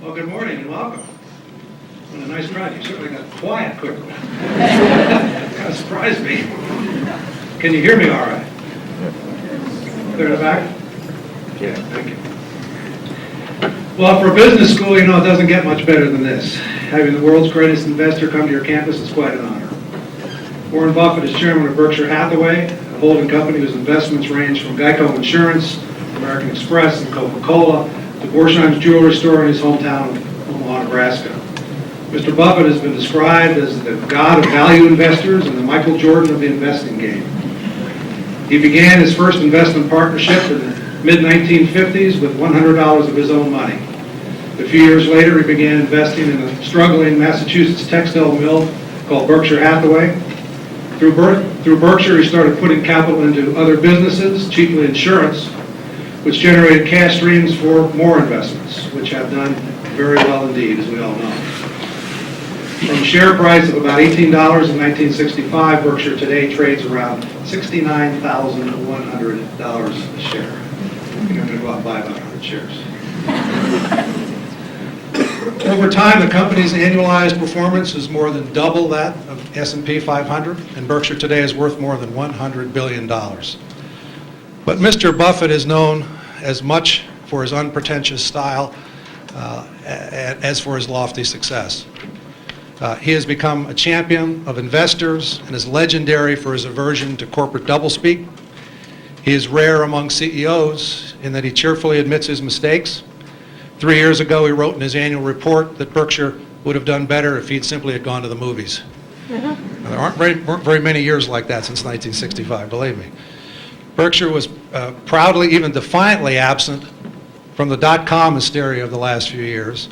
Well, good morning and welcome. What a nice crowd. You certainly got quiet quickly. Kind of surprised me. Can you hear me all right? Clear to the back? Yeah, thank you. Well, for a business school, you know, it doesn't get much better than this. Having the world's greatest investor come to your campus is quite an honor. Warren Buffett is chairman of Berkshire Hathaway, a holding company whose investments range from Geico Insurance, American Express, and Coca-Cola, to Borsheim's jewelry store in his hometown of Omaha, Nebraska. Mr. Buffett has been described as the god of value investors and the Michael Jordan of the investing game. He began his first investment partnership in the mid-1950s with $100 of his own money. A few years later, he began investing in a struggling Massachusetts textile mill called Berkshire Hathaway. Through Berkshire, he started putting capital into other businesses, chiefly insurance, which generated cash streams for more investments, which have done very well indeed, as we all know. From a share price of about $18 in 1965, Berkshire today trades around $69,100 a share. I think I'm going to go out and buy about 100 shares. Over time, the company's annualized performance is more than double that of S&P 500, and Berkshire today is worth more than $100 billion. But Mr. Buffett is known as much for his unpretentious style as for his lofty success. He has become a champion of investors and is legendary for his aversion to corporate doublespeak. He is rare among CEOs in that he cheerfully admits his mistakes. 3 years ago, he wrote in his annual report that Berkshire would have done better if he'd simply had gone to the movies. Now, there weren't very many years like that since 1965, believe me. Berkshire was proudly, even defiantly absent from the dot-com hysteria of the last few years.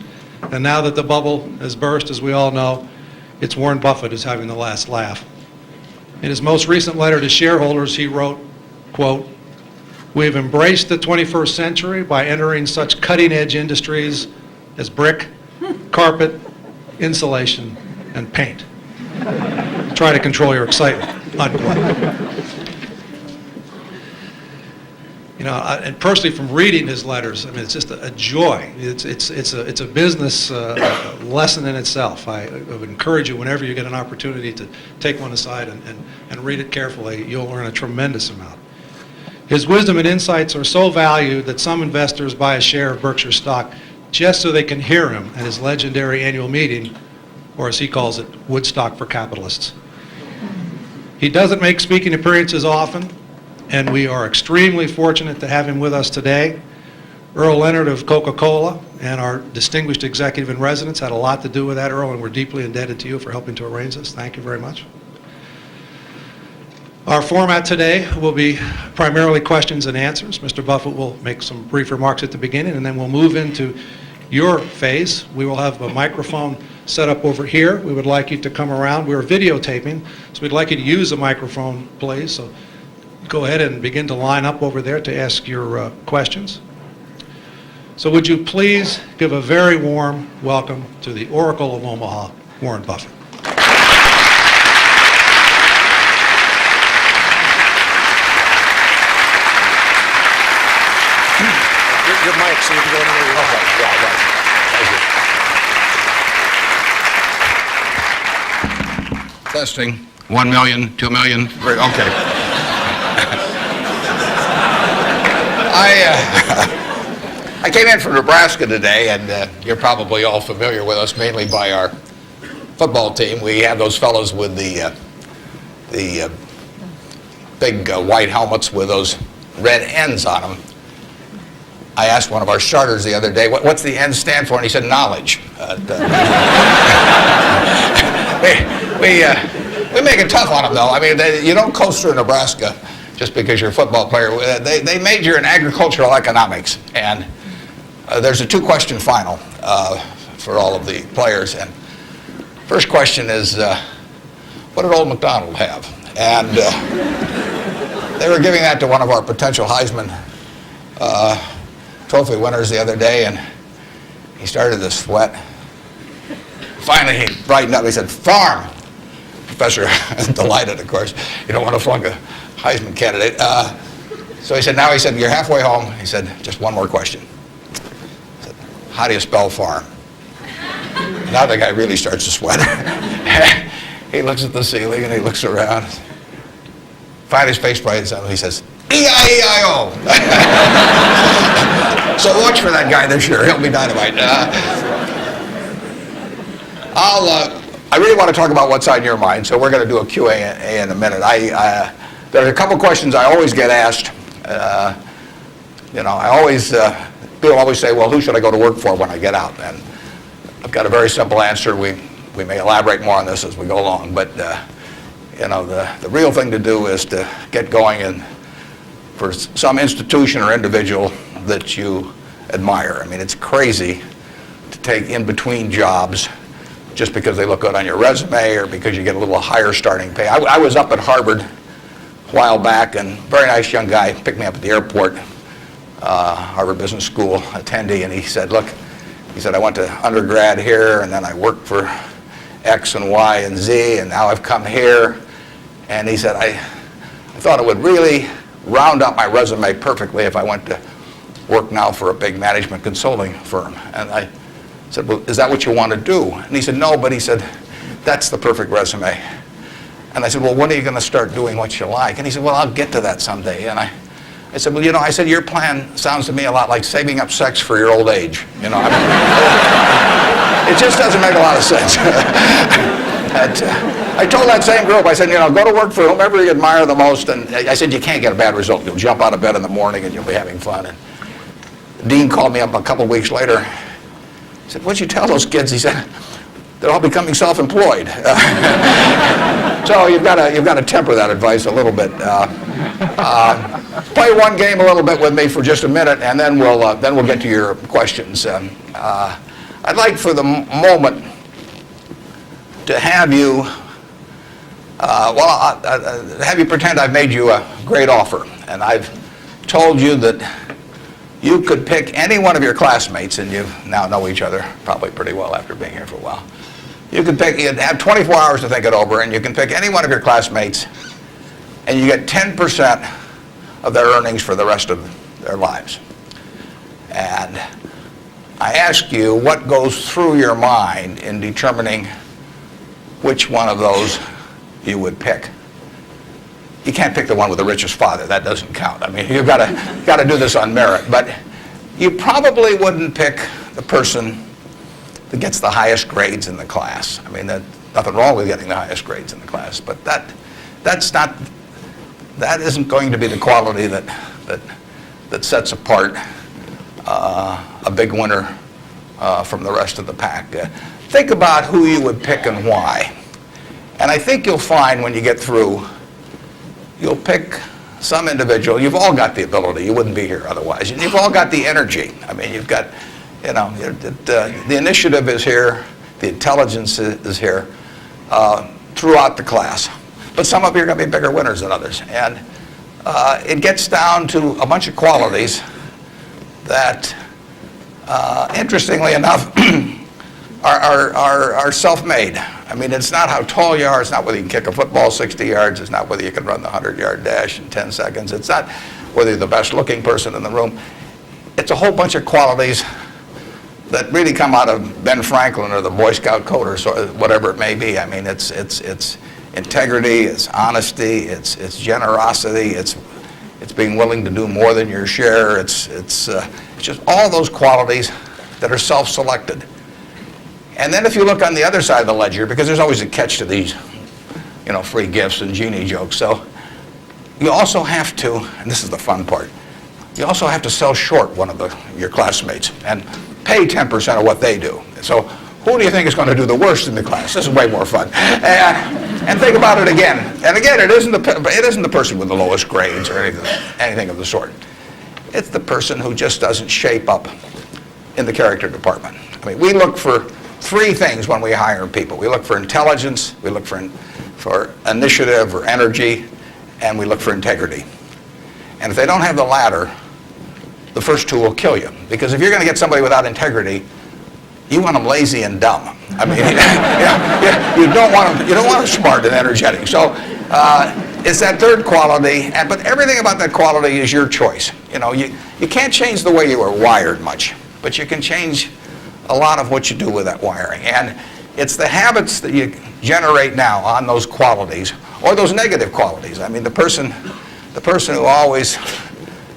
And now that the bubble has burst, as we all know, it's Warren Buffett who's having the last laugh. In his most recent letter to shareholders, he wrote, quote, "We have embraced the 21st century by entering such cutting-edge industries as brick, carpet, insulation, and paint. Try to control your excitement," unquote. You know, and personally, from reading his letters, I mean, it's just a joy. It's a business lesson in itself. I would encourage you, whenever you get an opportunity, to take one aside and read it carefully. You'll learn a tremendous amount. His wisdom and insights are so valued that some investors buy a share of Berkshire stock just so they can hear him at his legendary annual meeting, or as he calls it, Woodstock for Capitalists. He doesn't make speaking appearances often, and we are extremely fortunate to have him with us today. Earl Leonard of Coca-Cola and our distinguished executive in residence had a lot to do with that, Earl, and we're deeply indebted to you for helping to arrange this. Thank you very much. Our format today will be primarily questions and answers. Mr. Buffett will make some brief remarks at the beginning, and then we'll move into your phase. We will have a microphone set up over here. We would like you to come around. We're videotaping, so we'd like you to use a microphone, please. So go ahead and begin to line up over there to ask your questions. So would you please give a very warm welcome to the Oracle of Omaha, Warren Buffett. Your mic, so you can go anywhere you want. Okay, yeah, right. Thank you. Testing. 1 million, 2 million, 3, okay. I came in from Nebraska today, and you're probably all familiar with us, mainly by our football team. We have those fellows with the big white helmets with those red ends on them. I asked one of our starters the other day, what's the N stand for? And he said, knowledge. We make it tough on them, though. I mean, you don't coast through Nebraska just because you're a football player. They major in agricultural economics, and there's a 2-question final for all of the players. And first question is, what did old MacDonald have? And they were giving that to one of our potential Heisman Trophy winners the other day, and he started to sweat. Finally, he brightened up. He said, farm. Professor, delighted, of course. You don't want to flunk a Heisman candidate. So he said, you're halfway home. He said, just one more question. He said, how do you spell farm? Now the guy really starts to sweat. He looks at the ceiling and he looks around. Finally his face brightens up and he says, E-I-E-I-O. So watch for that guy this year. He'll be dynamite. I really want to talk about what's on your mind, so we're going to do a Q&A in a minute. There's a couple questions I always get asked. People always say, well, who should I go to work for when I get out? And I've got a very simple answer. We may elaborate more on this as we go along, but the real thing to do is to get going and for some institution or individual that you admire. I mean, it's crazy to take in between jobs just because they look good on your resume or because you get a little higher starting pay. I was up at Harvard a while back, and a very nice young guy picked me up at the airport, Harvard Business School attendee, and he said, look, I went to undergrad here, and then I worked for X and Y and Z, and now I've come here. And he said, I thought it would really round up my resume perfectly if I went to work now for a big management consulting firm. And I said, well, is that what you want to do? And he said, no, but he said, that's the perfect resume. And I said, well, when are you going to start doing what you like? And he said, well, I'll get to that someday. And I said, well, I said, your plan sounds to me a lot like saving up sex for your old age. It just doesn't make a lot of sense. I told that same group, I said, go to work for whomever you admire the most. And I said, you can't get a bad result. You'll jump out of bed in the morning and you'll be having fun. And the dean called me up a couple of weeks later. He said, what'd you tell those kids? He said, they're all becoming self-employed. So you've got to temper that advice a little bit. Play one game a little bit with me for just a minute, and then we'll get to your questions. I'd like for the moment to have you, have you pretend I've made you a great offer, and I've told you that you could pick any one of your classmates, and you now know each other probably pretty well after being here for a while. You'd have 24 hours to think it over, and you can pick any one of your classmates, and you get 10% of their earnings for the rest of their lives. And I ask you, what goes through your mind in determining which one of those you would pick? You can't pick the one with the richest father. That doesn't count. I mean, you've got to do this on merit. But you probably wouldn't pick the person that gets the highest grades in the class. I mean, there's nothing wrong with getting the highest grades in the class, but that isn't going to be the quality that sets apart a big winner from the rest of the pack. Think about who you would pick and why. And I think you'll find when you get through, you'll pick some individual. You've all got the ability. You wouldn't be here otherwise. You've all got the energy. I mean, you've got, the initiative is here. The intelligence is here throughout the class. But some of you are going to be bigger winners than others. And it gets down to a bunch of qualities that, interestingly enough, are self-made. I mean, it's not how tall you are. It's not whether you can kick a football 60 yards. It's not whether you can run the 100-yard dash in 10 seconds. It's not whether you're the best-looking person in the room. It's a whole bunch of qualities that really come out of Ben Franklin or the Boy Scout code or whatever it may be. I mean, it's integrity, it's honesty, it's generosity, it's being willing to do more than your share. It's just all those qualities that are self-selected. And then if you look on the other side of the ledger, because there's always a catch to these, free gifts and genie jokes. So you also have to, and this is the fun part, you also have to sell short one of your classmates and pay 10% of what they do. So who do you think is going to do the worst in the class? This is way more fun. And think about it again. And again, it isn't the person with the lowest grades or anything of the sort. It's the person who just doesn't shape up in the character department. I mean, we look for three things when we hire people. We look for intelligence, we look for initiative or energy, and we look for integrity. And if they don't have the latter, the first two will kill you. Because if you're going to get somebody without integrity, you want them lazy and dumb. I mean, you don't want them smart and energetic. So it's that third quality, but everything about that quality is your choice. You can't change the way you are wired much, but you can change a lot of what you do with that wiring. And it's the habits that you generate now on those qualities, or those negative qualities. I mean, the person who always,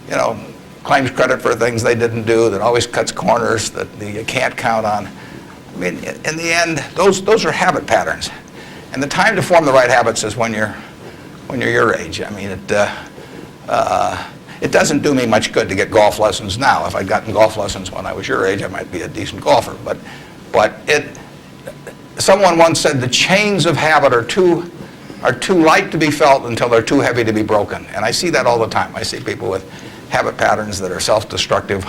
you know, claims credit for things they didn't do, that always cuts corners, that you can't count on. I mean, in the end, those are habit patterns. And the time to form the right habits is when you're your age. I mean, it doesn't do me much good to get golf lessons now. If I'd gotten golf lessons when I was your age, I might be a decent golfer. But someone once said the chains of habit are too light to be felt until they're too heavy to be broken. And I see that all the time. I see people with habit patterns that are self-destructive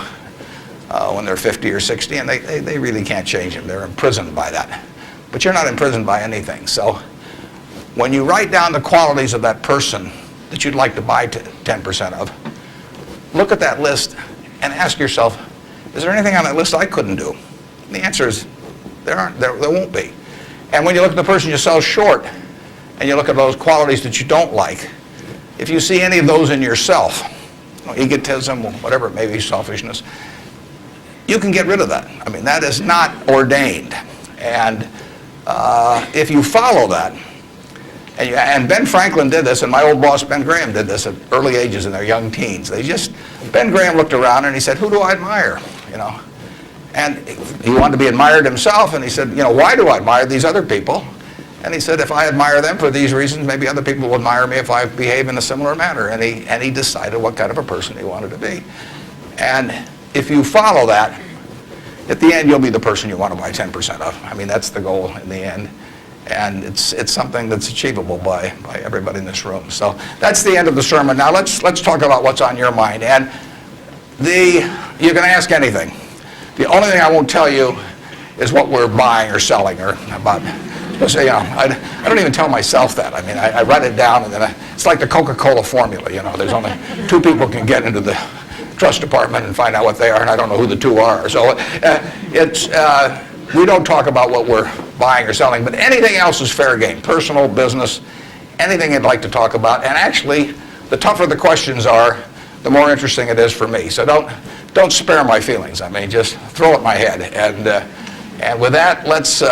when they're 50 or 60, and they really can't change them. They're imprisoned by that. But you're not imprisoned by anything. So when you write down the qualities of that person that you'd like to buy 10% of, look at that list and ask yourself, is there anything on that list I couldn't do? And the answer is there won't be. And when you look at the person you sell short and you look at those qualities that you don't like, if you see any of those in yourself, egotism, whatever it may be, selfishness, you can get rid of that. I mean, that is not ordained. And if you follow that, and Ben Franklin did this, and my old boss Ben Graham did this at early ages in their young teens. Ben Graham looked around and he said, who do I admire? You know, and he wanted to be admired himself, and he said, you know, why do I admire these other people? And he said, if I admire them for these reasons, maybe other people will admire me if I behave in a similar manner. And he decided what kind of a person he wanted to be. And if you follow that, at the end, you'll be the person you want to buy 10% of. I mean, that's the goal in the end. And it's something that's achievable by everybody in this room. So that's the end of the sermon. Now let's talk about what's on your mind. And you can ask anything. The only thing I won't tell you is what we're buying or selling or about. You know, I don't even tell myself that. I mean, I write it down, and then it's like the Coca-Cola formula. You know, there's only 2 people can get into the trust department and find out what they are, and I don't know who the 2 are. So we don't talk about what we're buying or selling, but anything else is fair game. Personal, business, anything you'd like to talk about. And actually, the tougher the questions are, the more interesting it is for me. So don't spare my feelings. I mean, just throw at my head. And with that, let's.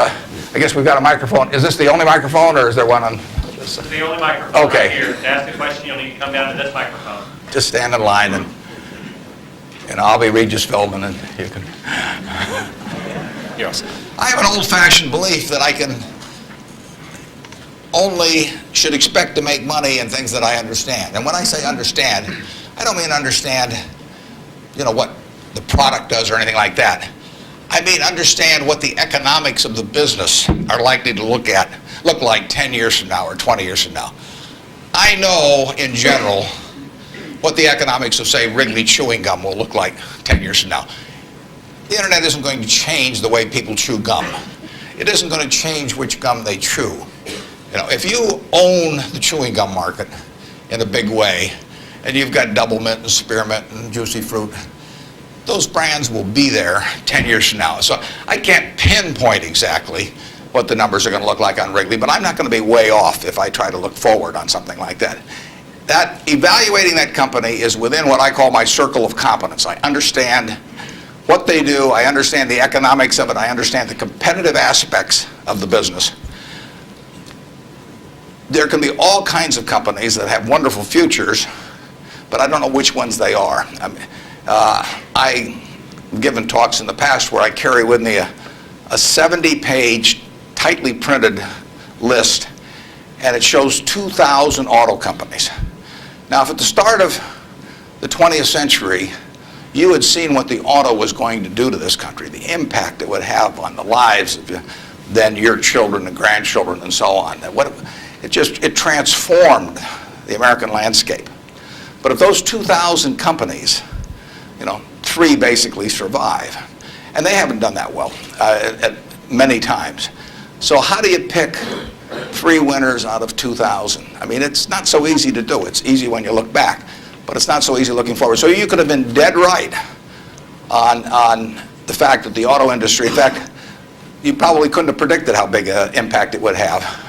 I guess we've got a microphone. Is this the only microphone, or is there one on this? This is the only microphone Okay. right here. To ask a question, you'll need to come down to this microphone. Just stand in line, and I'll be Regis Philbin, and you can. Yes. I have an old-fashioned belief that I should expect to make money in things that I understand. And when I say understand, I don't mean understand, you know, what the product does or anything like that. I mean, understand what the economics of the business are likely to look like 10 years from now or 20 years from now. I know, in general, what the economics of, say, Wrigley chewing gum will look like 10 years from now. The internet isn't going to change the way people chew gum. It isn't going to change which gum they chew. You know, if you own the chewing gum market in a big way, and you've got Double Mint and Spearmint and Juicy Fruit, those brands will be there 10 years from now. So I can't pinpoint exactly what the numbers are going to look like on Wrigley, but I'm not going to be way off if I try to look forward on something like that. Evaluating that company is within what I call my circle of competence. I understand what they do, I understand the economics of it, I understand the competitive aspects of the business. There can be all kinds of companies that have wonderful futures, but I don't know which ones they are. I've given talks in the past where I carry with me a 70-page, tightly printed list, and it shows 2,000 auto companies. Now, if at the start of the 20th century, you had seen what the auto was going to do to this country, the impact it would have on the lives of then your children and grandchildren and so on. It transformed the American landscape. But if those 2,000 companies, you know, 3 basically survive, and they haven't done that well many times. So how do you pick 3 winners out of 2,000? I mean, it's not so easy to do. It's easy when you look back, but it's not so easy looking forward. So you could have been dead right on the fact that the auto industry, in fact, you probably couldn't have predicted how big an impact it would have.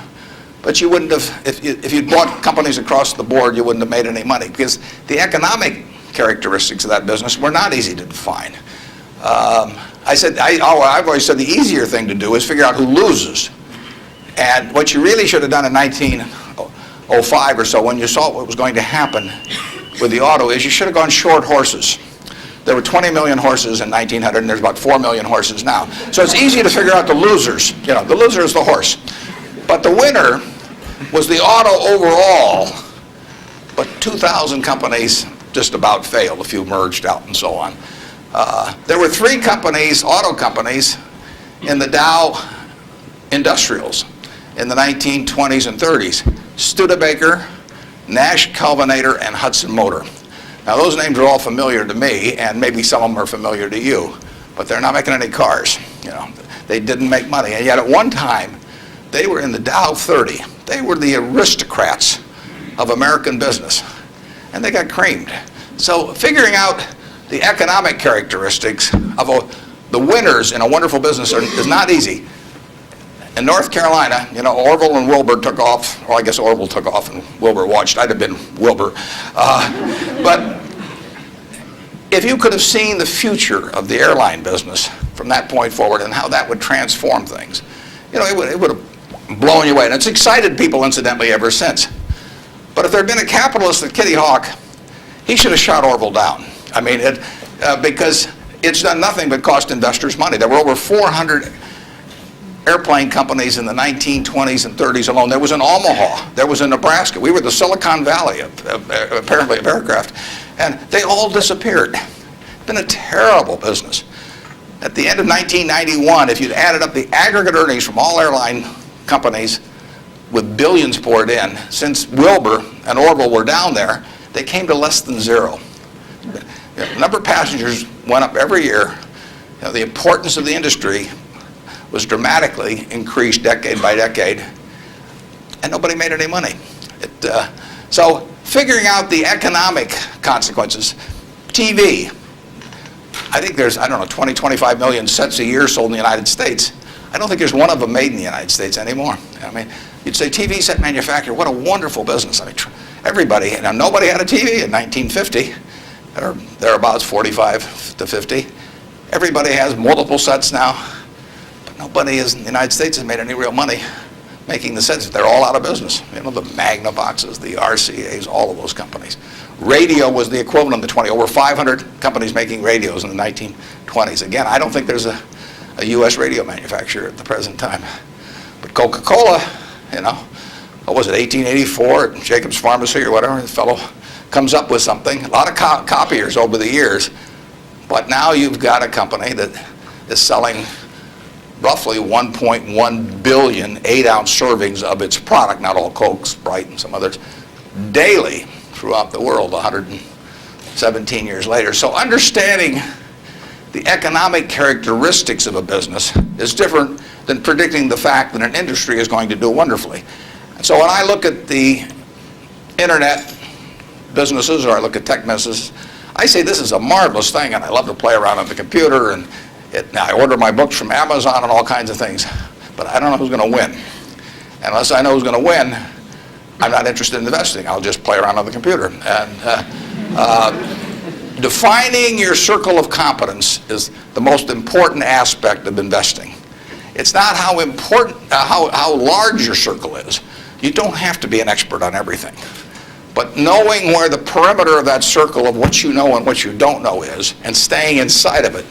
But you wouldn't have, if you'd bought companies across the board, you wouldn't have made any money, because the economic characteristics of that business were not easy to define. I've always said the easier thing to do is figure out who loses. And what you really should have done in 1905 or so, when you saw what was going to happen with the auto, is you should have gone short horses. There were 20 million horses in 1900, and there's about 4 million horses now. So it's easy to figure out the losers. You know, the loser is the horse. But the winner was the auto overall. But 2,000 companies just about failed. A few merged out and so on. There were 3 companies, auto companies, in the Dow Industrials in the 1920s and 30s. Studebaker, Nash Kelvinator, and Hudson Motor. Now those names are all familiar to me, and maybe some of them are familiar to you, but they're not making any cars. You know, they didn't make money, and yet at one time they were in the Dow 30. They were the aristocrats of American business, and they got creamed. So figuring out the economic characteristics of the winners in a wonderful business is not easy. In North Carolina, you know, Orville and Wilbur took off, or I guess Orville took off and Wilbur watched. I'd have been Wilbur. But if you could have seen the future of the airline business from that point forward and how that would transform things, you know, it would have blown you away. And it's excited people, incidentally, ever since. But if there had been a capitalist at Kitty Hawk, he should have shot Orville down. I mean, because it's done nothing but cost investors money. There were over 400 airplane companies in the 1920s and 30s alone. There was in Omaha. There was in Nebraska. We were the Silicon Valley, apparently, of aircraft. And they all disappeared. It's been a terrible business. At the end of 1991, if you'd added up the aggregate earnings from all airline companies with billions poured in, since Wilbur and Orville were down there, they came to less than zero. The number of passengers went up every year. You know, the importance of the industry was dramatically increased decade by decade, and nobody made any money. So figuring out the economic consequences, TV, I think there's, 20, 25 million sets a year sold in the United States. I don't think there's one of them made in the United States anymore. I mean, you'd say TV set manufacturer, what a wonderful business. I mean, everybody, nobody had a TV in 1950, or thereabouts, 45 to 50. Everybody has multiple sets now. Nobody in the United States has made any real money making the sets. They're all out of business. You know, the Magnavoxes, the RCAs, all of those companies. Radio was the equivalent of the 20. Over 500 companies making radios in the 1920s. Again, I don't think there's a U.S. radio manufacturer at the present time. But Coca-Cola, you know, what was it, 1884 at Jacobs Pharmacy or whatever, the fellow comes up with something. A lot of copiers over the years. But now you've got a company that is selling roughly 1.1 billion 8-ounce servings of its product, not all Coke, Sprite, and some others, daily throughout the world 117 years later. So understanding the economic characteristics of a business is different than predicting the fact that an industry is going to do wonderfully. And so when I look at the internet businesses, or I look at tech businesses, I say this is a marvelous thing, and I love to play around on the computer, and I order my books from Amazon and all kinds of things, but I don't know who's going to win. And unless I know who's going to win, I'm not interested in investing. I'll just play around on the computer. And defining your circle of competence is the most important aspect of investing. It's not how important, how large your circle is. You don't have to be an expert on everything. But knowing where the perimeter of that circle of what you know and what you don't know is, and staying inside of it,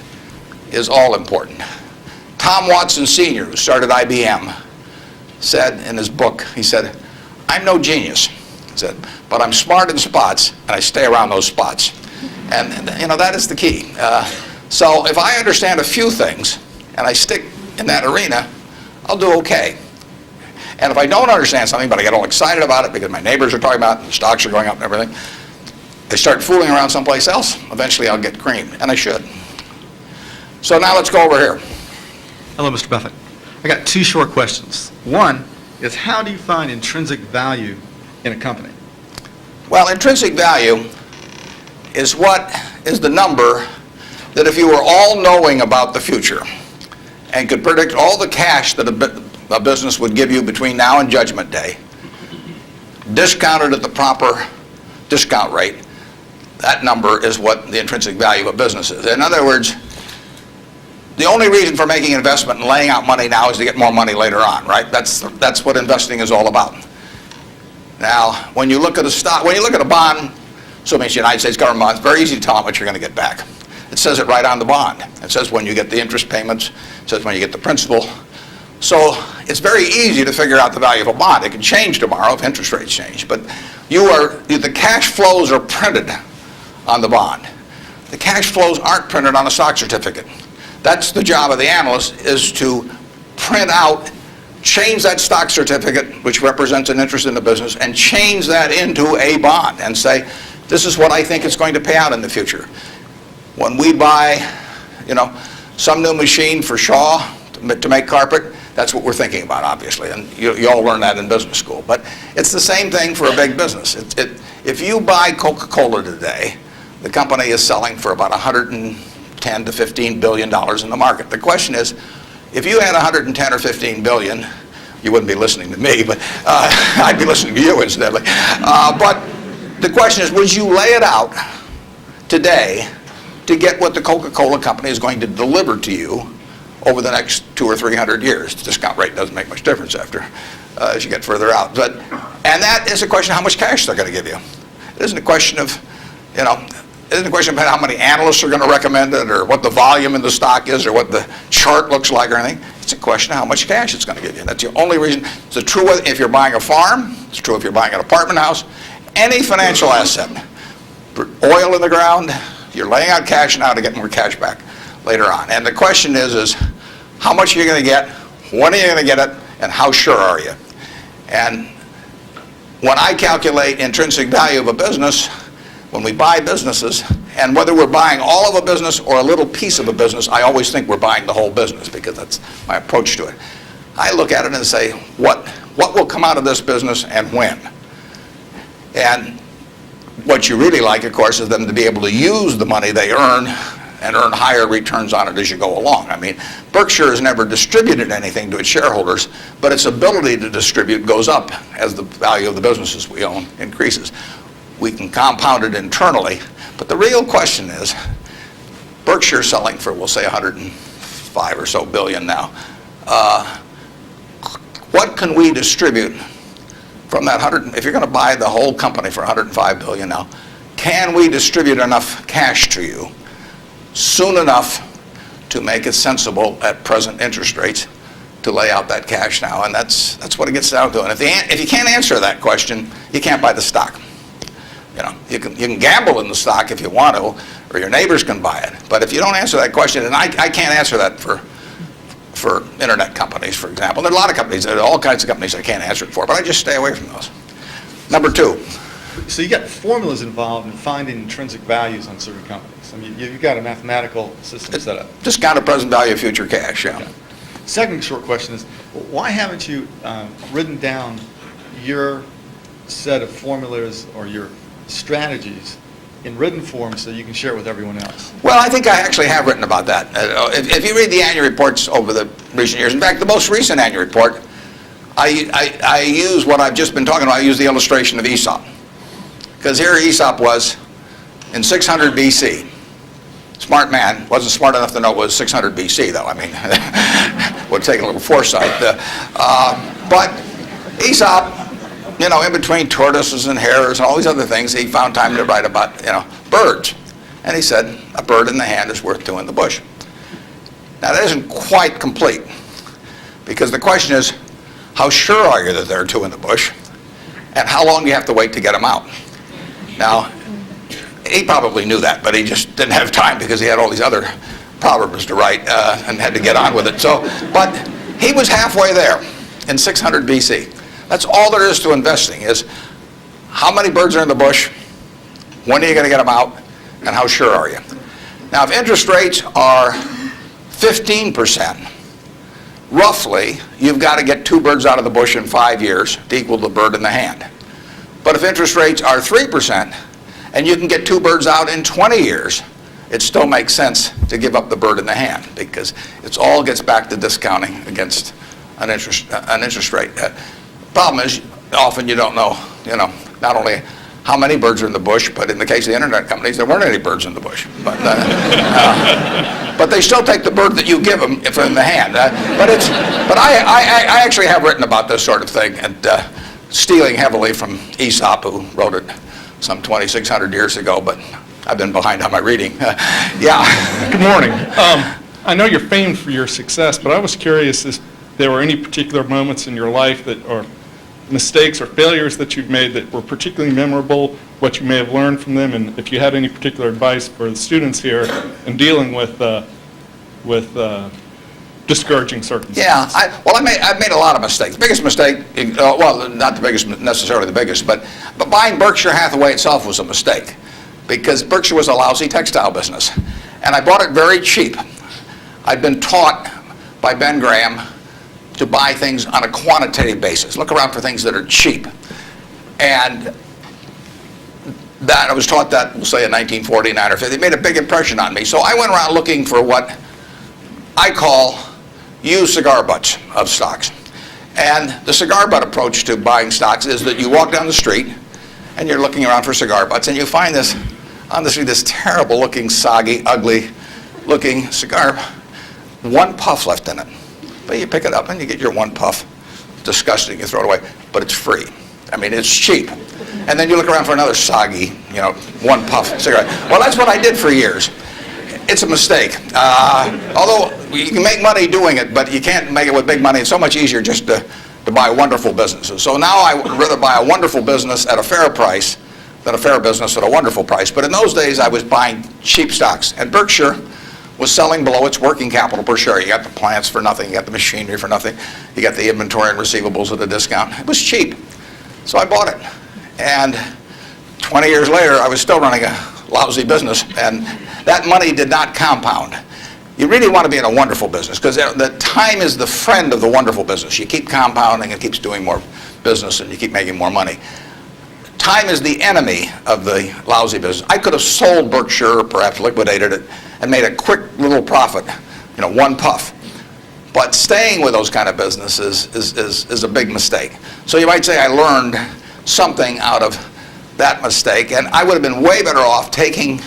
is all important. Tom Watson Sr., who started IBM, said in his book, he said, I'm no genius, he said, but I'm smart in spots, and I stay around those spots. And you know, that is the key. So if I understand a few things, and I stick in that arena, I'll do okay. And if I don't understand something, but I get all excited about it because my neighbors are talking about it, and the stocks are going up and everything, I start fooling around someplace else, eventually I'll get creamed, and I should. So now let's go over here. Hello, Mr. Buffett. I got 2 short questions. One is, how do you find intrinsic value in a company? Well, intrinsic value is what is the number that if you were all-knowing about the future and could predict all the cash that a business would give you between now and Judgment Day, discounted at the proper discount rate, that number is what the intrinsic value of a business is. In other words, the only reason for making an investment and laying out money now is to get more money later on, right? That's what investing is all about. Now, when you look at a stock, when you look at a bond, assuming it's the United States government bond, it's very easy to tell how much you're going to get back. It says it right on the bond. It says when you get the interest payments, it says when you get the principal. So it's very easy to figure out the value of a bond. It can change tomorrow if interest rates change, but the cash flows are printed on the bond. The cash flows aren't printed on a stock certificate. That's the job of the analyst, is to print out, change that stock certificate, which represents an interest in the business, and change that into a bond and say, this is what I think it's going to pay out in the future. When we buy, some new machine for Shaw to make carpet, that's what we're thinking about, obviously, and you all learn that in business school. But it's the same thing for a big business. If you buy Coca-Cola today, the company is selling for about $110 to $15 billion in the market. The question is, if you had 110 or 15 billion, you wouldn't be listening to me, but I'd be listening to you incidentally. But the question is, would you lay it out today to get what the Coca-Cola company is going to deliver to you over the next 200 or 300 years? The discount rate doesn't make much difference as you get further out. And that is a question of how much cash they're going to give you. It isn't a question of, it isn't a question about how many analysts are going to recommend it or what the volume in the stock is or what the chart looks like or anything. It's a question of how much cash it's going to give you. That's the only reason. It's true if you're buying a farm. It's true if you're buying an apartment house. Any financial asset. Oil in the ground, you're laying out cash now to get more cash back later on. And the question is how much are you going to get, when are you going to get it, and how sure are you? And when I calculate intrinsic value of a business, when we buy businesses, and whether we're buying all of a business or a little piece of a business, I always think we're buying the whole business because that's my approach to it. I look at it and say, what will come out of this business and when? And what you really like, of course, is them to be able to use the money they earn and earn higher returns on it as you go along. I mean, Berkshire has never distributed anything to its shareholders, but its ability to distribute goes up as the value of the businesses we own increases. We can compound it internally, but the real question is, Berkshire selling for, we'll say, 105 or so billion now. What can we distribute from that 100? If you're going to buy the whole company for 105 billion now, can we distribute enough cash to you soon enough to make it sensible at present interest rates to lay out that cash now? And that's what it gets down to. And if you can't answer that question, you can't buy the stock. You can gamble in the stock if you want to, or your neighbors can buy it. But if you don't answer that question, and I can't answer that for internet companies, for example. There are a lot of companies, there are all kinds of companies I can't answer it for, but I just stay away from those. Number two. So you got formulas involved in finding intrinsic values on certain companies. I mean, you've got a mathematical system set up. Discounted present value of future cash, yeah. Okay. Second short question is, why haven't you written down your set of formulas or your strategies in written form so you can share it with everyone else? Well, I think I actually have written about that. If you read the annual reports over the recent years, in fact, the most recent annual report, I use what I've just been talking about. I use the illustration of Aesop. Because here Aesop was in 600 BC. Smart man, wasn't smart enough to know it was 600 BC, though. I mean, would take a little foresight. But Aesop, in between tortoises and hares and all these other things, he found time to write about, birds. And he said, a bird in the hand is worth two in the bush. Now, that isn't quite complete, because the question is, how sure are you that there are two in the bush, and how long do you have to wait to get them out? Now, he probably knew that, but he just didn't have time because he had all these other proverbs to write and had to get on with it. But he was halfway there in 600 BC. That's all there is to investing, is how many birds are in the bush, when are you going to get them out, and how sure are you? Now, if interest rates are 15%, roughly, you've got to get two birds out of the bush in 5 years to equal the bird in the hand. But if interest rates are 3%, and you can get two birds out in 20 years, it still makes sense to give up the bird in the hand, because it all gets back to discounting against an interest rate. Problem is, often you don't know, not only how many birds are in the bush, but in the case of the internet companies, there weren't any birds in the bush. But but they still take the bird that you give them if in the hand. But I actually have written about this sort of thing, and stealing heavily from Aesop, who wrote it some 2,600 years ago, but I've been behind on my reading. Yeah. Good morning. I know you're famed for your success, but I was curious if there were any particular moments in your life that, or mistakes or failures that you've made that were particularly memorable, what you may have learned from them, and if you had any particular advice for the students here in dealing with discouraging circumstances. Yeah, I've made a lot of mistakes. Biggest mistake, well, not the biggest, necessarily the biggest, but buying Berkshire Hathaway itself was a mistake, because Berkshire was a lousy textile business, and I bought it very cheap. I'd been taught by Ben Graham to buy things on a quantitative basis. Look around for things that are cheap. And that I was taught that, we'll say in 1949 or 50. It made a big impression on me. So I went around looking for what I call used cigar butts of stocks. And the cigar butt approach to buying stocks is that you walk down the street and you're looking around for cigar butts, and you find this, on the street, this terrible looking, soggy, ugly looking cigar, one puff left in it. But you pick it up and you get your one puff. Disgusting, you throw it away, but it's free. I mean, it's cheap. And then you look around for another soggy, one puff cigarette. Well, that's what I did for years. It's a mistake. Although you can make money doing it, but you can't make it with big money. It's so much easier just to buy wonderful businesses. So now I would rather buy a wonderful business at a fair price than a fair business at a wonderful price. But in those days, I was buying cheap stocks. And Berkshire was selling below its working capital per share. You got the plants for nothing, you got the machinery for nothing, you got the inventory and receivables at a discount. It was cheap. So I bought it. And 20 years later, I was still running a lousy business, and that money did not compound. You really want to be in a wonderful business, because the time is the friend of the wonderful business. You keep compounding, it keeps doing more business, and you keep making more money. Time is the enemy of the lousy business. I could have sold Berkshire, or perhaps liquidated it, and made a quick little profit, one puff. But staying with those kind of businesses is a big mistake. So you might say I learned something out of that mistake, and I would have been way better off taking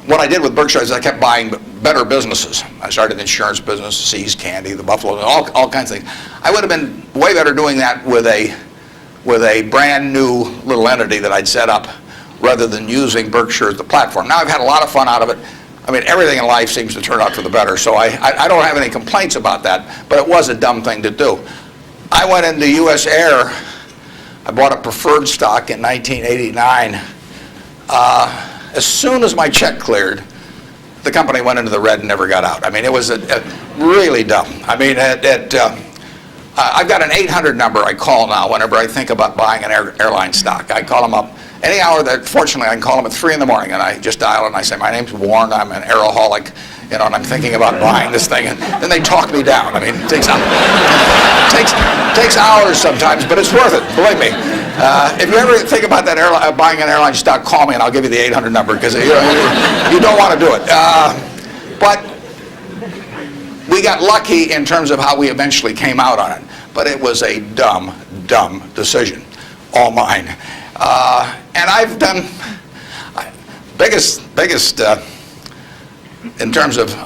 what I did with Berkshire is I kept buying better businesses. I started insurance business, See's Candy, the Buffalo, all kinds of things. I would have been way better doing that with a brand new little entity that I'd set up rather than using Berkshire as the platform. Now I've had a lot of fun out of it. I mean, everything in life seems to turn out for the better, so I don't have any complaints about that, but it was a dumb thing to do. I went into US Air. I bought a preferred stock in 1989. As soon as my check cleared, the company went into the red and never got out. I mean, it was really dumb. I mean, I've got an 800 number I call now whenever I think about buying an airline stock. I call them up any hour that, fortunately, I can call them at 3 in the morning, and I just dial and I say, my name's Warren, I'm an aeroholic, and I'm thinking about buying this thing, and then they talk me down. I mean, it takes hours sometimes, but it's worth it, believe me. If you ever think about that buying an airline stock, call me and I'll give you the 800 number, because you don't want to do it. But we got lucky in terms of how we eventually came out on it. But it was a dumb decision, all mine. And I've done biggest in terms of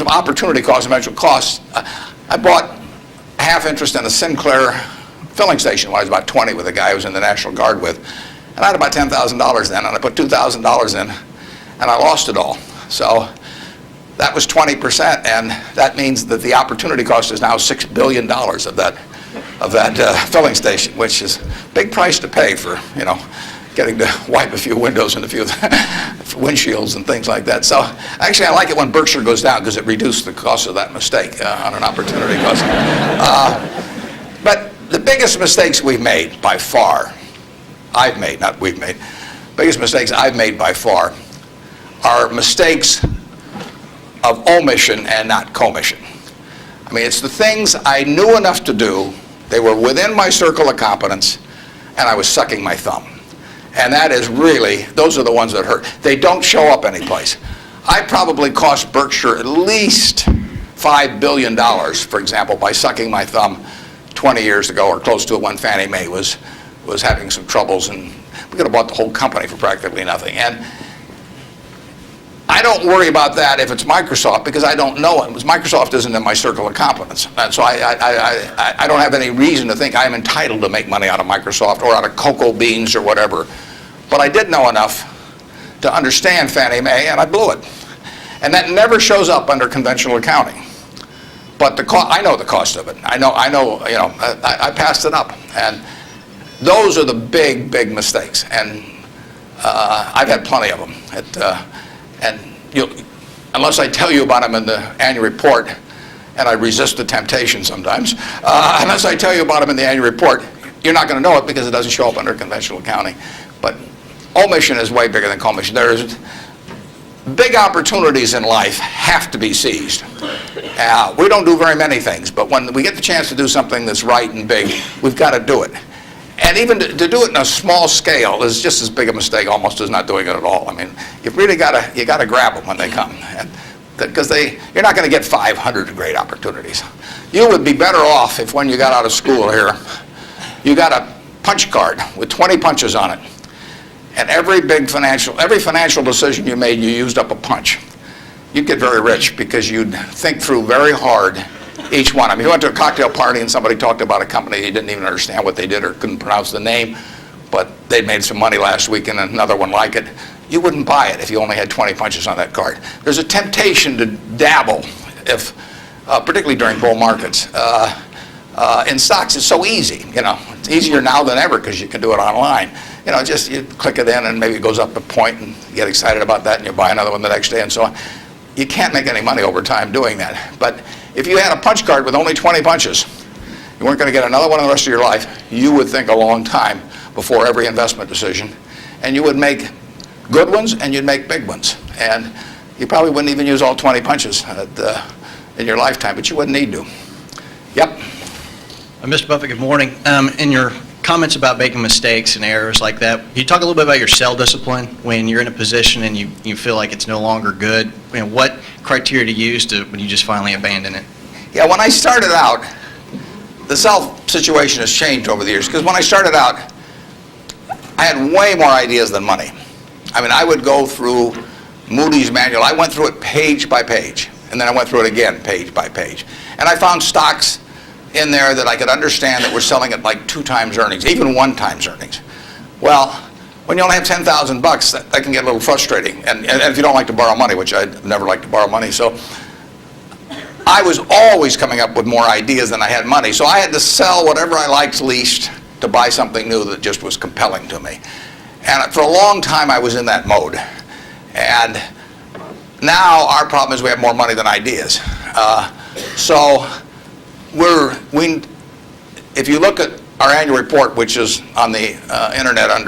opportunity cost and eventual costs. I bought half interest in a Sinclair filling station when I was about 20 with a guy I was in the National Guard with. And I had about $10,000 then, and I put $2,000 in, and I lost it all. So that was 20%, and that means that the opportunity cost is now $6 billion of that filling station, which is a big price to pay for, getting to wipe a few windows and a few windshields and things like that. So actually, I like it when Berkshire goes down, because it reduced the cost of that mistake on an opportunity cost. But the biggest mistakes we've made by far, I've made, not we've made, biggest mistakes I've made by far are mistakes of omission and not commission. I mean, it's the things I knew enough to do, they were within my circle of competence, and I was sucking my thumb. And that is really, those are the ones that hurt. They don't show up anyplace. I probably cost Berkshire at least $5 billion, for example, by sucking my thumb 20 years ago, or close to it, when Fannie Mae was having some troubles, and we could have bought the whole company for practically nothing. And I don't worry about that if it's Microsoft because I don't know it. Microsoft isn't in my circle of competence. And so I don't have any reason to think I'm entitled to make money out of Microsoft or out of cocoa beans or whatever. But I did know enough to understand Fannie Mae, and I blew it. And that never shows up under conventional accounting. But I know the cost of it. I know. I passed it up. And those are the big, big mistakes. And I've had plenty of them. And unless I tell you about them in the annual report, and I resist the temptation sometimes, unless I tell you about them in the annual report, you're not going to know it because it doesn't show up under conventional accounting. But omission is way bigger than commission. There's big opportunities in life have to be seized. We don't do very many things, but when we get the chance to do something that's right and big, we've got to do it. And even to do it in a small scale is just as big a mistake almost as not doing it at all. I mean, you've really got to grab them when they come, because you're not going to get 500 great opportunities. You would be better off if when you got out of school here, you got a punch card with 20 punches on it, and every financial decision you made, you used up a punch. You'd get very rich because you'd think through very hard each one. I mean, if you went to a cocktail party and somebody talked about a company, you didn't even understand what they did or couldn't pronounce the name, but they'd made some money last week and another one like it, you wouldn't buy it if you only had 20 punches on that card. There's a temptation to dabble, particularly during bull markets. In stocks, it's so easy. It's easier now than ever because you can do it online. Just you click it in and maybe it goes up a point and you get excited about that and you buy another one the next day and so on. You can't make any money over time doing that. But if you had a punch card with only 20 punches, you weren't going to get another one in the rest of your life, you would think a long time before every investment decision. And you would make good ones and you'd make big ones. And you probably wouldn't even use all 20 punches in your lifetime, but you wouldn't need to. Yep. Mr. Buffett, good morning. In your comments about making mistakes and errors like that, can you talk a little bit about your sell discipline when you're in a position and you feel like it's no longer good? What criteria to use when you just finally abandon it? Yeah, when I started out, the sell situation has changed over the years because when I started out, I had way more ideas than money. I mean, I would go through Moody's manual. I went through it page by page, and then I went through it again page by page. And I found stocks in there that I could understand that were selling at like 2 times earnings, even 1 times earnings. Well, when you only have $10,000, that can get a little frustrating. And if you don't like to borrow money, which I never like to borrow money, so I was always coming up with more ideas than I had money. So I had to sell whatever I liked least to buy something new that just was compelling to me. And for a long time, I was in that mode. And now our problem is we have more money than ideas. If you look at our annual report, which is on the internet at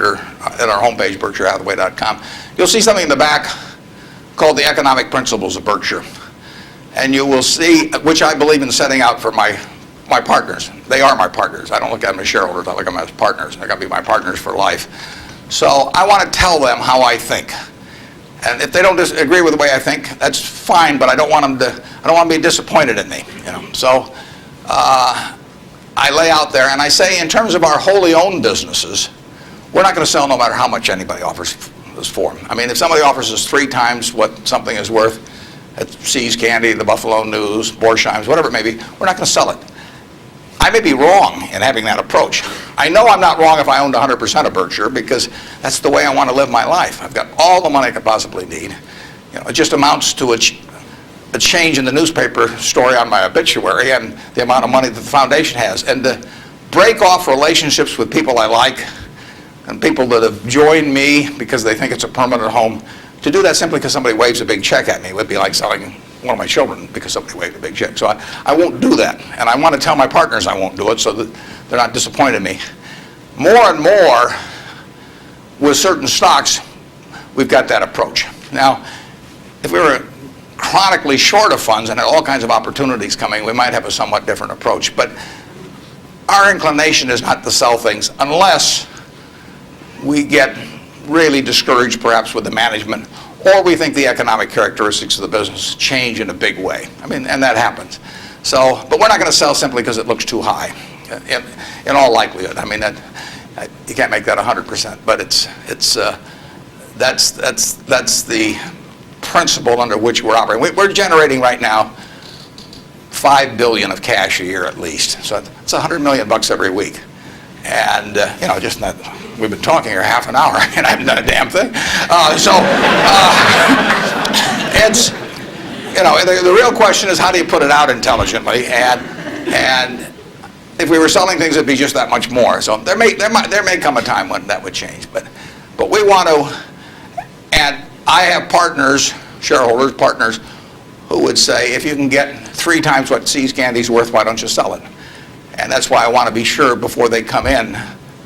our homepage, BerkshireHathaway.com, you'll see something in the back called the Economic Principles of Berkshire. And you will see, which I believe in setting out for my partners. They are my partners. I don't look at them as shareholders. I look at them as partners. They're going to be my partners for life. So I want to tell them how I think. And if they don't agree with the way I think, that's fine, but I don't want them to be disappointed in me. So I lay out there and I say, in terms of our wholly owned businesses, we're not going to sell no matter how much anybody offers us for. I mean, if somebody offers us 3 times what something is worth at See's Candy, the Buffalo News, Borsheim's, whatever it may be, we're not going to sell it. I may be wrong in having that approach. I know I'm not wrong if I owned 100% of Berkshire because that's the way I want to live my life. I've got all the money I could possibly need. It just amounts to a change in the newspaper story on my obituary and the amount of money that the foundation has. And to break off relationships with people I like and people that have joined me because they think it's a permanent home, to do that simply because somebody waves a big check at me would be like selling one of my children because somebody waved a big check. So I won't do that. And I want to tell my partners I won't do it so that they're not disappointed in me. More and more with certain stocks, we've got that approach. Now, if we were chronically short of funds and had all kinds of opportunities coming, we might have a somewhat different approach. But our inclination is not to sell things unless we get really discouraged perhaps with the management, or we think the economic characteristics of the business change in a big way. I mean, and that happens. So, but we're not going to sell simply because it looks too high, in all likelihood. I mean, you can't make that 100%, but that's the principle under which we're operating. We're generating right now $5 billion of cash a year at least. So it's $100 million every week. And, just not, we've been talking here half an hour and I haven't done a damn thing. It's, the real question is how do you put it out intelligently? And if we were selling things, it'd be just that much more. So there may come a time when that would change. But we want to, and I have shareholders, partners, who would say, if you can get 3 times what See's Candy's worth, why don't you sell it? And that's why I want to be sure before they come in,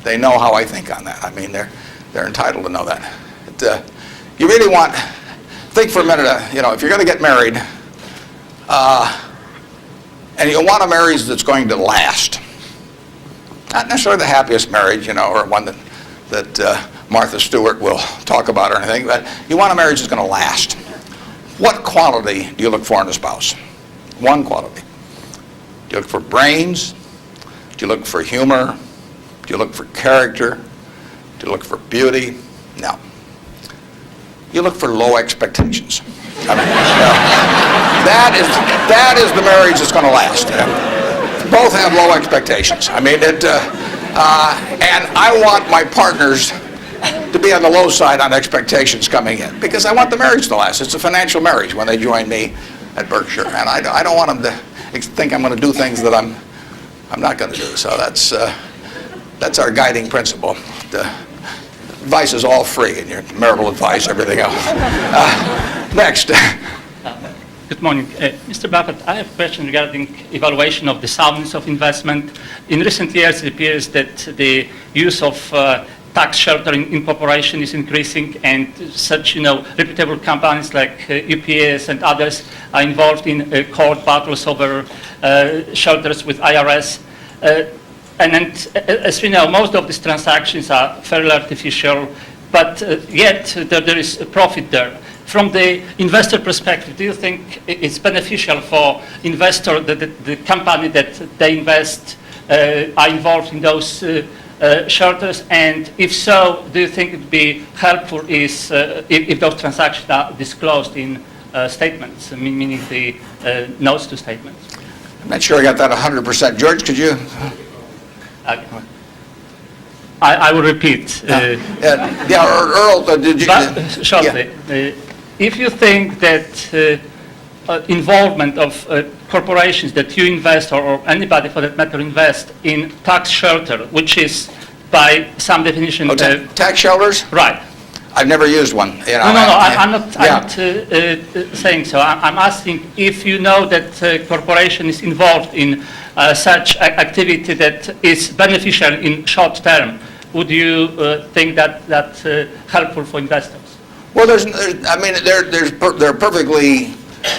they know how I think on that. I mean, they're entitled to know that. You really think for a minute, if you're going to get married, and you want a marriage that's going to last. Not necessarily the happiest marriage, or one that Martha Stewart will talk about or anything, but you want a marriage that's going to last. What quality do you look for in a spouse? One quality. Do you look for brains? Do you look for humor? Do you look for character? Do you look for beauty? No. You look for low expectations. I mean, that is the marriage that's going to last. Both have low expectations. I mean, and I want my partners to be on the low side on expectations coming in because I want the marriage to last. It's a financial marriage when they join me at Berkshire, and I don't want them to think I'm going to do things that I'm not going to do. So that's our guiding principle. The advice is all free, and your marital advice, everything else. Next. Good morning. Mr. Buffett, I have a question regarding evaluation of the soundness of investment. In recent years, it appears that the use of tax sheltering in corporation is increasing, and such, reputable companies like UPS and others are involved in court battles over shelters with IRS. And as we know, most of these transactions are fairly artificial, but yet there is a profit there. From the investor perspective, do you think it's beneficial for investor that the company that they invest are involved in those shelters? And if so, do you think it would be helpful if those transactions are disclosed in statements, meaning the notes to statements? I'm not sure I got that 100%. George, could you? I will repeat. Earl, did you? Shortly. If you think that involvement of corporations that you invest or anybody for that matter invest in tax shelter, which is by some definition... tax shelters? Right. I've never used one. I'm not saying so. I'm asking if you know that corporation is involved in such activity that is beneficial in short term, would you think that that's helpful for investors? Well, there are perfectly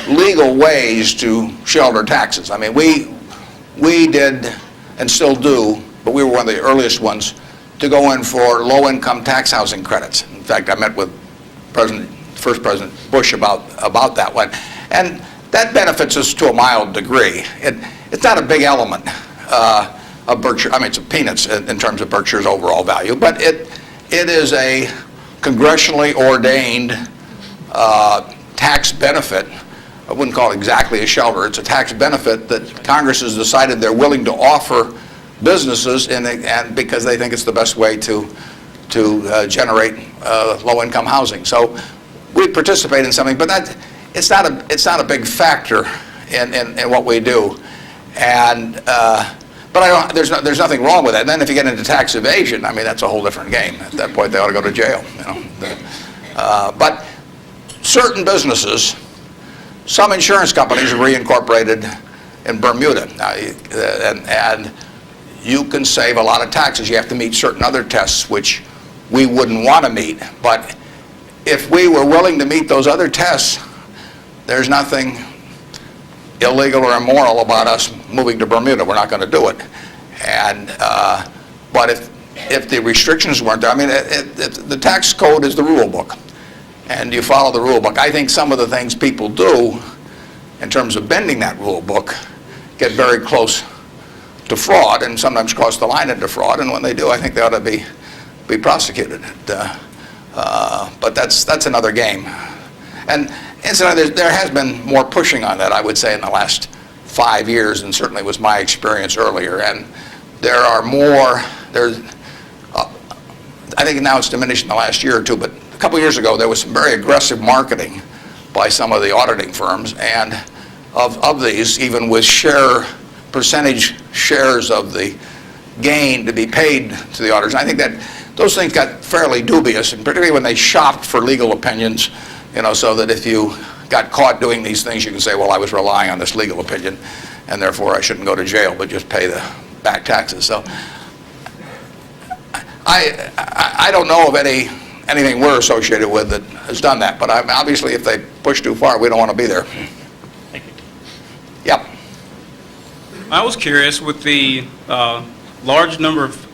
legal ways to shelter taxes. I mean, we did and still do, but we were one of the earliest ones to go in for low-income tax housing credits. In fact, I met with first President Bush about that one, and that benefits us to a mild degree. It's not a big element of Berkshire. I mean, it's peanuts in terms of Berkshire's overall value, but it is a congressionally ordained tax benefit. I wouldn't call it exactly a shelter. It's a tax benefit that Congress has decided they're willing to offer businesses, and because they think it's the best way to generate low-income housing. So we participate in something, but it's not a big factor in what we do. And but there's nothing wrong with that. And then if you get into tax evasion, I mean, that's a whole different game. At that point, they ought to go to jail. But certain businesses, some insurance companies are reincorporated in Bermuda, and you can save a lot of taxes. You have to meet certain other tests which we wouldn't want to meet. But if we were willing to meet those other tests, there's nothing illegal or immoral about us moving to Bermuda. We're not going to do it. And but if the restrictions weren't there, I mean, the tax code is the rule book, and you follow the rule book. I think some of the things people do in terms of bending that rule book get very close to fraud, and sometimes cross the line into fraud. And when they do, I think they ought to be prosecuted. But that's another game. And Incidentally, there has been more pushing on that, I would say, in the last 5 years, and certainly was my experience earlier. And there are more, I think now it's diminished in the last year or two, but a couple years ago there was some very aggressive marketing by some of the auditing firms, and of these, even with percentage shares of the gain to be paid to the auditors. I think that those things got fairly dubious, and particularly when they shopped for legal opinions, so that if you got caught doing these things, you can say, well, I was relying on this legal opinion, and therefore I shouldn't go to jail, but just pay the back taxes. So I don't know of anything we're associated with that has done that, but obviously if they push too far, we don't want to be there. Thank you. Yep. I was curious, with the large number of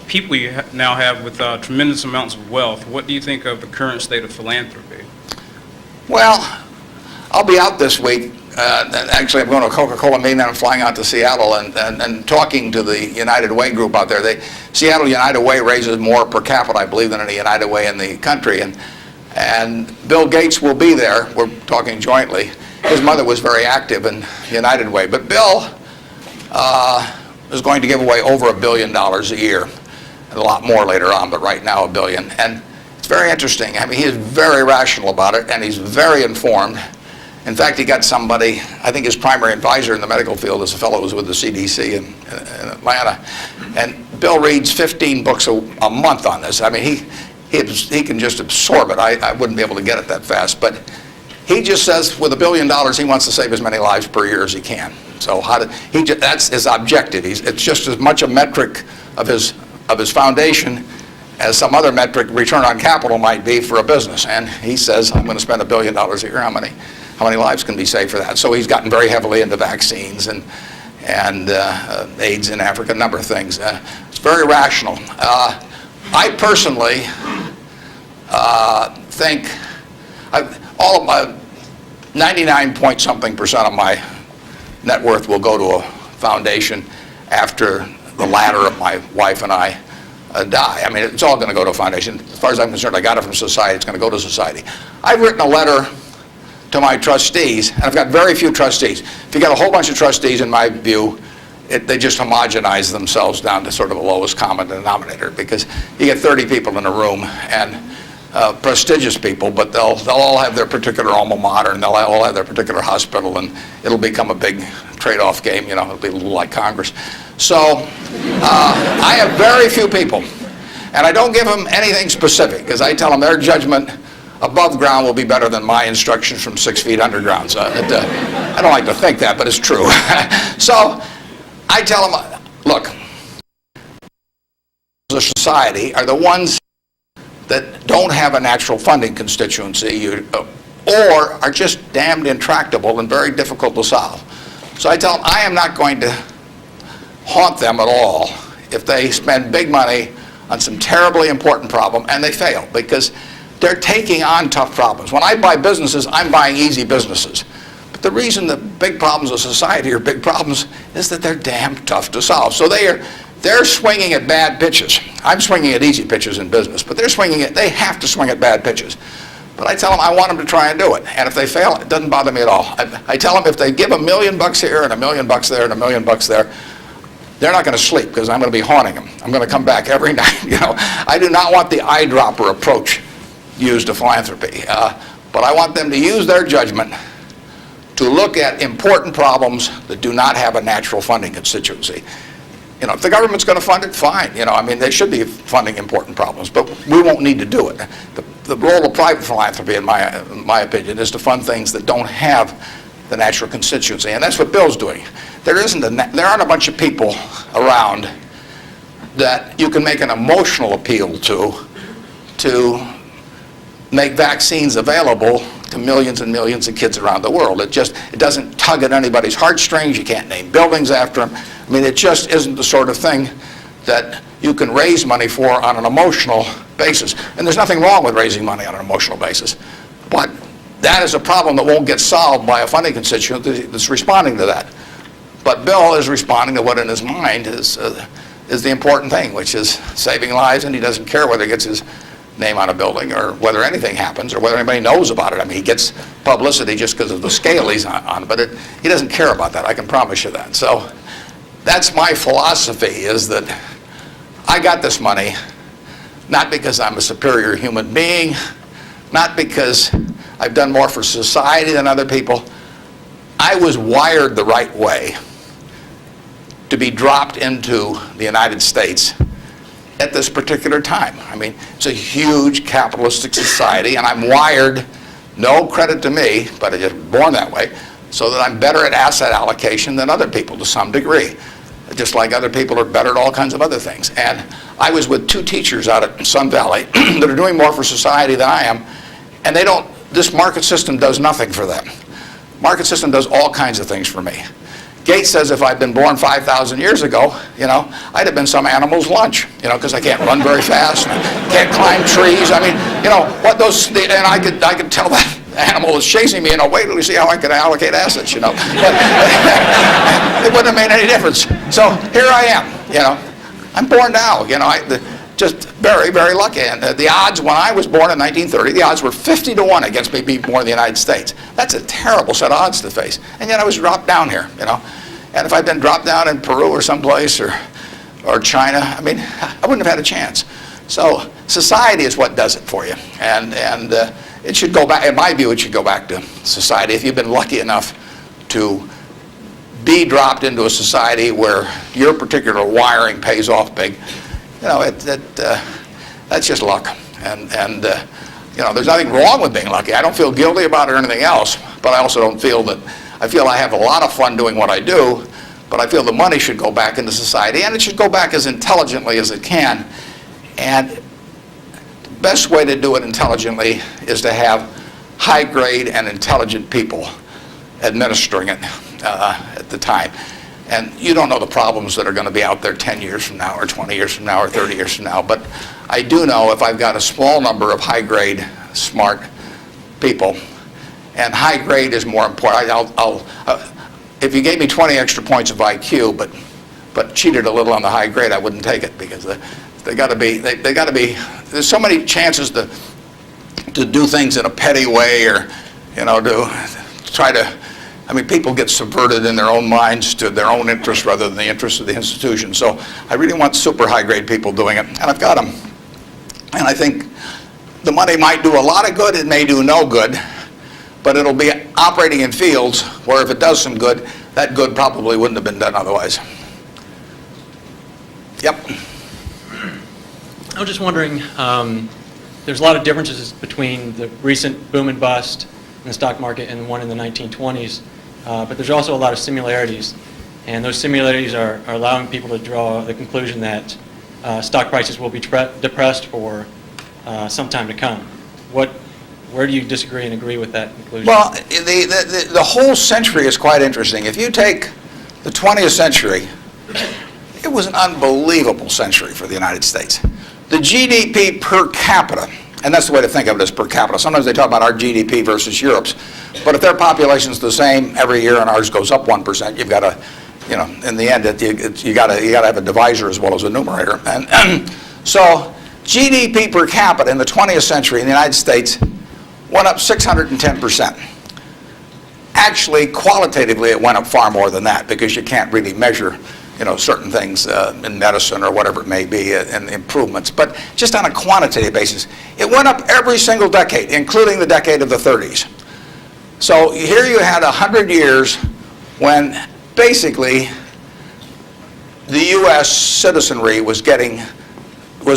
people you now have with tremendous amounts of wealth, what do you think of the current state of philanthropy? Well, I'll be out this week. Actually, I'm going to a Coca-Cola meeting, and I'm flying out to Seattle and talking to the United Way group out there. Seattle United Way raises more per capita, I believe, than any United Way in the country. And Bill Gates will be there. We're talking jointly. His mother was very active in United Way. But Bill is going to give away over $1 billion a year. And a lot more later on, but right now $1 billion. And it's very interesting. I mean, he is very rational about it, and he's very informed. In fact, he got somebody, I think his primary advisor in the medical field is a fellow who was with the CDC in Atlanta. And Bill reads 15 books a month on this. I mean, he can just absorb it. I wouldn't be able to get it that fast. But he just says with $1 billion, he wants to save as many lives per year as he can. So that's his objective. It's just as much a metric of his foundation as some other metric, return on capital, might be for a business. And he says, I'm going to spend $1 billion a year. How many lives can be saved for that? So he's gotten very heavily into vaccines and AIDS in Africa, a number of things. It's very rational. I personally think all of my 99-point-something% of my net worth will go to a foundation after the latter of my wife and I die. I mean, it's all going to go to a foundation. As far as I'm concerned, I got it from society. It's going to go to society. I've written a letter to my trustees, and I've got very few trustees. If you got a whole bunch of trustees, in my view, they just homogenize themselves down to sort of a lowest common denominator, because you get 30 people in a room, and prestigious people, but they'll all have their particular alma mater, and they'll all have their particular hospital, and it'll become a big trade-off game. It'll be a little like Congress. So I have very few people, and I don't give them anything specific, because I tell them their judgment above ground will be better than my instructions from 6 feet underground. So I don't like to think that, but it's true. So I tell them, look, the society are the ones that don't have a natural funding constituency or are just damned intractable and very difficult to solve. So I tell them I am not going to haunt them at all if they spend big money on some terribly important problem and they fail, because they're taking on tough problems. When I buy businesses, I'm buying easy businesses. But the reason that big problems of society are big problems is that they're damn tough to solve. So they're swinging at bad pitches. I'm swinging at easy pitches in business, but they have to swing at bad pitches. But I tell them I want them to try and do it. And if they fail, it doesn't bother me at all. I tell them if they give $1 million here and $1 million there and $1 million there, they're not going to sleep, because I'm going to be haunting them. I'm going to come back every night. I do not want the eyedropper approach used to philanthropy. But I want them to use their judgment to look at important problems that do not have a natural funding constituency. If the government's going to fund it, fine. They should be funding important problems, but we won't need to do it. The role of private philanthropy, in my opinion, is to fund things that don't have the natural constituency, and that's what Bill's doing. There aren't a bunch of people around that you can make an emotional appeal to make vaccines available to millions and millions of kids around the world. It doesn't tug at anybody's heartstrings. You can't name buildings after them. It just isn't the sort of thing that you can raise money for on an emotional basis. And there's nothing wrong with raising money on an emotional basis. But that is a problem that won't get solved by a funding constituent that's responding to that. But Bill is responding to what in his mind is the important thing, which is saving lives, and he doesn't care whether he gets his name on a building, or whether anything happens, or whether anybody knows about it. I mean, he gets publicity just because of the scale he's on, but he doesn't care about that, I can promise you that. So that's my philosophy, is that I got this money not because I'm a superior human being, not because I've done more for society than other people. I was wired the right way to be dropped into the United States at this particular time. I mean, it's a huge capitalistic society, and I'm wired, no credit to me, but I just born that way, so that I'm better at asset allocation than other people to some degree. Just like other people are better at all kinds of other things. And I was with two teachers out at Sun Valley that are doing more for society than I am, and this market system does nothing for them. Market system does all kinds of things for me. Gates says if I'd been born 5,000 years ago, I'd have been some animal's lunch, because I can't run very fast, and I can't climb trees. I mean, and I could tell that animal was chasing me, wait till you see how I can allocate assets, But it wouldn't have made any difference. So here I am, I'm born now, just very, very lucky. And the odds when I was born in 1930, the odds were 50-1 against me being born in the United States. That's a terrible set of odds to face. And yet I was dropped down here, And if I'd been dropped down in Peru or someplace or China, I mean, I wouldn't have had a chance. So society is what does it for you. And it should go back, in my view, it should go back to society. If you've been lucky enough to be dropped into a society where your particular wiring pays off big, that's just luck. And there's nothing wrong with being lucky. I don't feel guilty about it or anything else, but I also don't feel that, I feel I have a lot of fun doing what I do, but I feel the money should go back into society, and it should go back as intelligently as it can. And the best way to do it intelligently is to have high-grade and intelligent people administering it at the time. And you don't know the problems that are going to be out there 10 years from now, or 20 years from now, or 30 years from now. But I do know if I've got a small number of high-grade, smart people, and high-grade is more important. If you gave me 20 extra points of IQ, but cheated a little on the high grade, I wouldn't take it, because they got to be. There's so many chances to do things in a petty way, or to try to. I mean, people get subverted in their own minds to their own interests rather than the interests of the institution. So I really want super high-grade people doing it, and I've got them. And I think the money might do a lot of good, it may do no good, but it'll be operating in fields where if it does some good, that good probably wouldn't have been done otherwise. Yep. I was just wondering, there's a lot of differences between the recent boom and bust in the stock market and the one in the 1920s. But there's also a lot of similarities, and those similarities are allowing people to draw the conclusion that stock prices will be depressed for some time to come. Where do you disagree and agree with that conclusion? Well, the whole century is quite interesting. If you take the 20th century, it was an unbelievable century for the United States. The GDP per capita, and that's the way to think of it, as per capita. Sometimes they talk about our GDP versus Europe's, but if their population's the same every year and ours goes up 1%, you've got to, in the end, you got to have a divisor as well as a numerator. And so GDP per capita in the 20th century in the United States went up 610%. Actually, qualitatively, it went up far more than that, because you can't really measure certain things in medicine or whatever it may be, and improvements. But just on a quantitative basis, it went up every single decade, including the decade of the 30s. So here you had 100 years when basically the U.S. citizenry was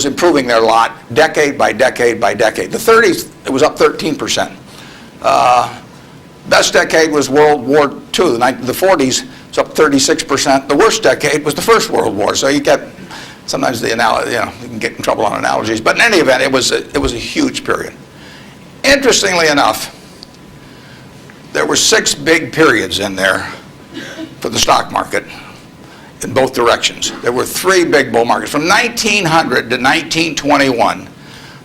improving their lot decade by decade by decade. The 30s, it was up 13%. Best decade was World War II. The 40s, it's up 36%. The worst decade was the First World War. So you get sometimes the analogy, you can get in trouble on analogies. But in any event, it was a huge period. Interestingly enough, there were 6 big periods in there for the stock market in both directions. There were 3 big bull markets. From 1900 to 1921,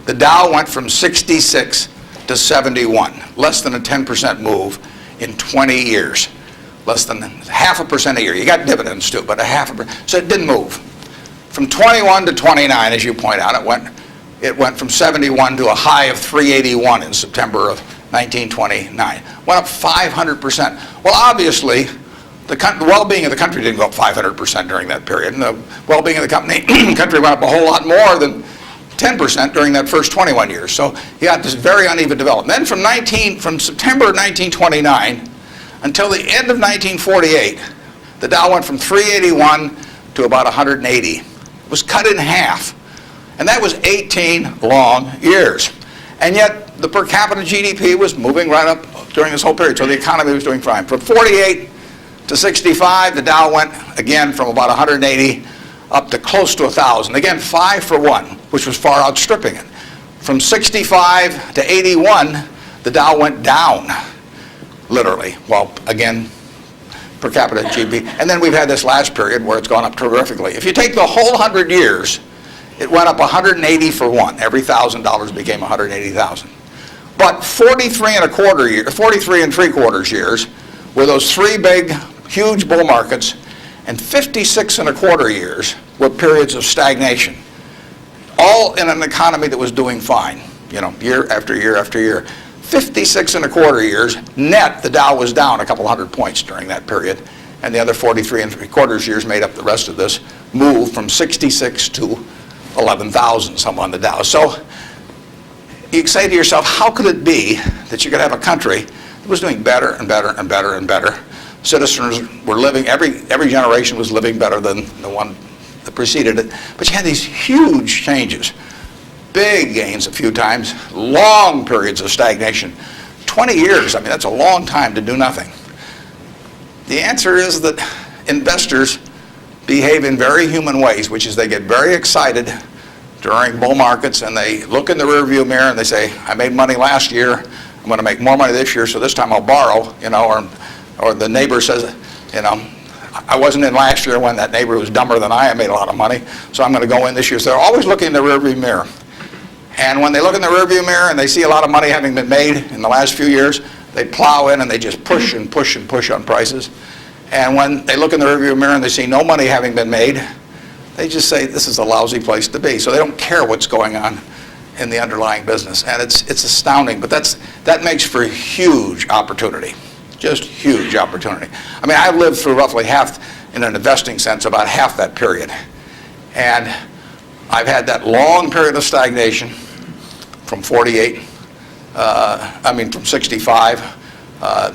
the Dow went from 66 to 71, less than a 10% move in 20 years, less than 0.5% a year. You got dividends too, but 0.5%. So it didn't move. From 21 to 29, as you point out, it went, it went from 71 to a high of 381 in September of 1929. Went up 500%. Well, obviously, the well-being of the country didn't go up 500% during that period, and the well-being of the country went up a whole lot more than 10% during that first 21 years. So you got this very uneven development. Then from September 1929 until the end of 1948, the Dow went from 381 to about 180. It was cut in half. And that was 18 long years. And yet the per capita GDP was moving right up during this whole period. So the economy was doing fine. From 48 to 65, the Dow went again from about 180 up to close to 1,000. Again, 5 for 1, which was far outstripping it. From 65 to 81, the Dow went down, literally. Well, again, per capita GDP. And then we've had this last period where it's gone up terrifically. If you take the whole 100 years, it went up 180 for 1. Every $1,000 became 180,000. But 43 and 3/4 years were those 3 big, huge bull markets, and 56 and a quarter years were periods of stagnation, all in an economy that was doing fine, year after year after year. 56 and a quarter years, net, the Dow was down a couple hundred points during that period, and the other 43 and 3/4 years made up the rest of this move from 66 to 11,000 some on the Dow. So you say to yourself, how could it be that you could have a country that was doing better and better and better and better? Citizens were living, every generation was living better than the one that preceded it. But you had these huge changes, big gains a few times, long periods of stagnation. 20 years, I mean, that's a long time to do nothing. The answer is that investors behave in very human ways, which is they get very excited during bull markets and they look in the rearview mirror and they say, I made money last year, I'm going to make more money this year, so this time I'll borrow, or the neighbor says, I wasn't in last year when that neighbor was dumber than I made a lot of money, so I'm going to go in this year. So they're always looking in the rearview mirror. And when they look in the rearview mirror and they see a lot of money having been made in the last few years, they plow in and they just push and push and push on prices. And when they look in the rearview mirror and they see no money having been made, they just say this is a lousy place to be. So they don't care what's going on in the underlying business. And it's astounding, but that makes for huge opportunity, just huge opportunity. I mean, I've lived through roughly half, in an investing sense, about half that period. And I've had that long period of stagnation from 65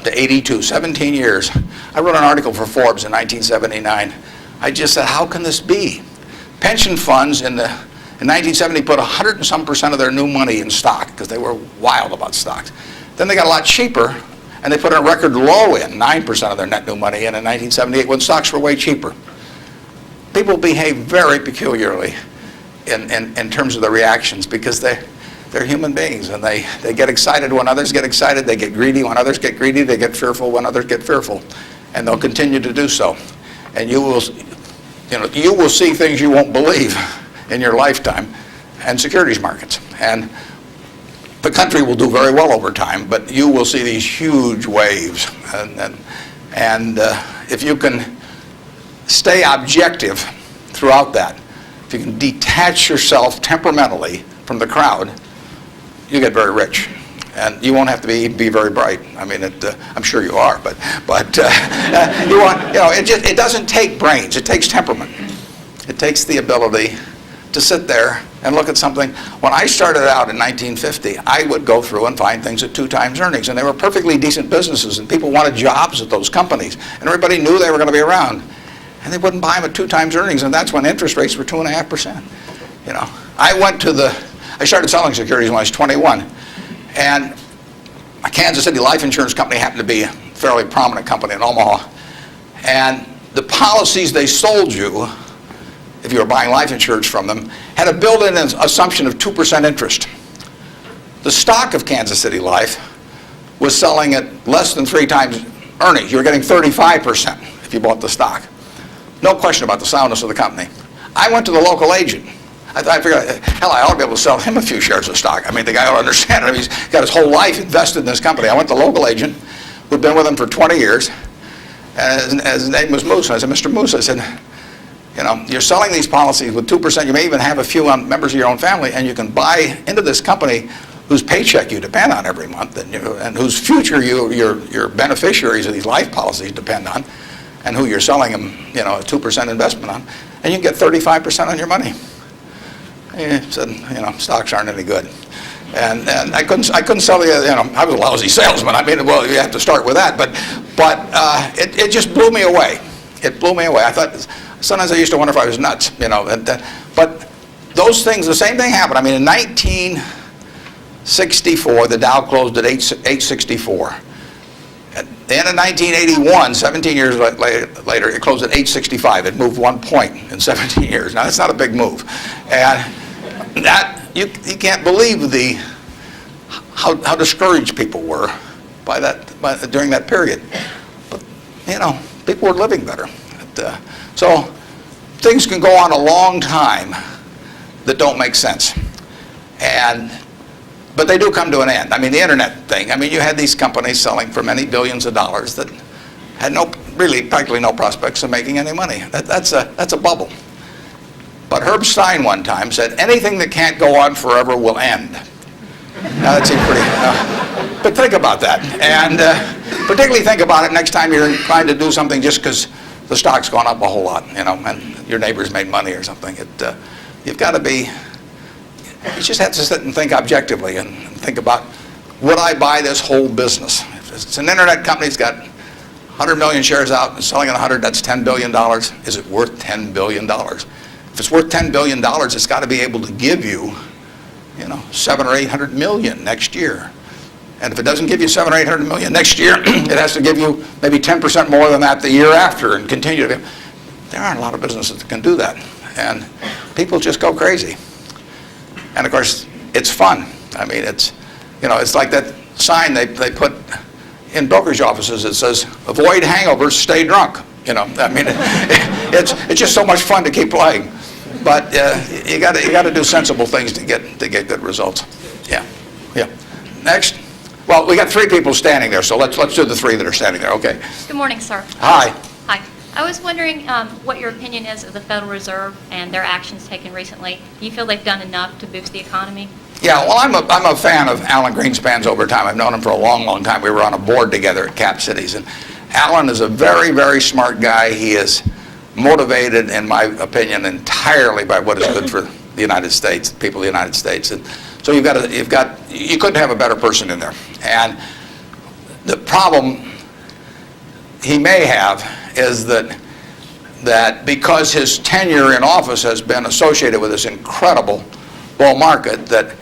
to 82, 17 years. I wrote an article for Forbes in 1979. I just said, how can this be? Pension funds in 1970 put 100 and some % of their new money in stock because they were wild about stocks. Then they got a lot cheaper and they put a record low in, 9% of their net new money in 1978 when stocks were way cheaper. People behave very peculiarly in terms of the reactions because they're human beings and they get excited when others get excited, they get greedy when others get greedy, they get fearful when others get fearful, and they'll continue to do so. And you will see things you won't believe in your lifetime and securities markets. And the country will do very well over time, but you will see these huge waves. And if you can stay objective throughout that, if you can detach yourself temperamentally from the crowd, you get very rich. And you won't have to be very bright. I mean, I'm sure you are, but you want, it doesn't take brains. It takes temperament. It takes the ability to sit there and look at something. When I started out in 1950, I would go through and find things at 2 times earnings, and they were perfectly decent businesses, and people wanted jobs at those companies, and everybody knew they were going to be around, and they wouldn't buy them at 2 times earnings, and that's when interest rates were 2.5%. I started selling securities when I was 21, and a Kansas City life insurance company happened to be a fairly prominent company in Omaha, and the policies they sold you, if you were buying life insurance from them, had a built-in assumption of 2% interest. The stock of Kansas City Life was selling at less than 3 times earnings. You were getting 35% if you bought the stock. No question about the soundness of the company. I went to the local agent. I figured, hell, I ought to be able to sell him a few shares of stock. I mean, the guy ought to understand it. He's got his whole life invested in this company. I went to the local agent who'd been with him for 20 years, and his name was Moose. And I said, Mr. Moose, I said, You know, you're selling these policies with 2%. You may even have a few on members of your own family, and you can buy into this company whose paycheck you depend on every month, and whose future your beneficiaries of these life policies depend on, and who you're selling them, you know, a 2% investment on, and you can get 35% on your money. Said, you know, stocks aren't any good. And I couldn't sell you know, I was a lousy salesman. I mean, well, you have to start with that. But it just blew me away. It blew me away. I thought, sometimes I used to wonder if I was nuts, you know. But those things, the same thing happened. I mean, in 1964, the Dow closed at 864. At the end of 1981, 17 years later, it closed at 865. It moved 1 point in 17 years. Now, that's not a big move. And that, you can't believe how discouraged people were during that period. But, you know, people were living better. So things can go on a long time that don't make sense. But they do come to an end. I mean, the internet thing, I mean, you had these companies selling for many billions of dollars that had practically no prospects of making any money. That's a bubble. But Herb Stein one time said, anything that can't go on forever will end. Now that seems pretty, but think about that. And particularly think about it next time you're trying to do something just because the stock's gone up a whole lot, you know, and your neighbor's made money or something. You've got to be, you just have to sit and think objectively and think about, would I buy this whole business? If it's an internet company that's got 100 million shares out and selling at 100, that's $10 billion. Is it worth $10 billion? If it's worth $10 billion, it's got to be able to give you, you know, 700 or 800 million next year. And if it doesn't give you 700 or 800 million next year, it has to give you maybe 10% more than that the year after and continue to. There aren't a lot of businesses that can do that. And people just go crazy. And of course, it's fun. I mean, it's, you know, it's like that sign they put in brokerage offices that says, avoid hangovers, stay drunk. You know, I mean, it's just so much fun to keep playing. But you got to do sensible things to get good results. Yeah. Next. Well, we got 3 people standing there, so let's do the 3 that are standing there. Okay. Good morning, sir. Hi. Hi. I was wondering what your opinion is of the Federal Reserve and their actions taken recently. Do you feel they've done enough to boost the economy? Yeah, well, I'm a fan of Alan Greenspan's over time. I've known him for a long, long time. We were on a board together at Cap Cities, and Alan is a very, very smart guy. He is motivated, in my opinion, entirely by what is good for the United States, the people of the United States. And so you couldn't have a better person in there. And the problem he may have is that because his tenure in office has been associated with this incredible bull market, that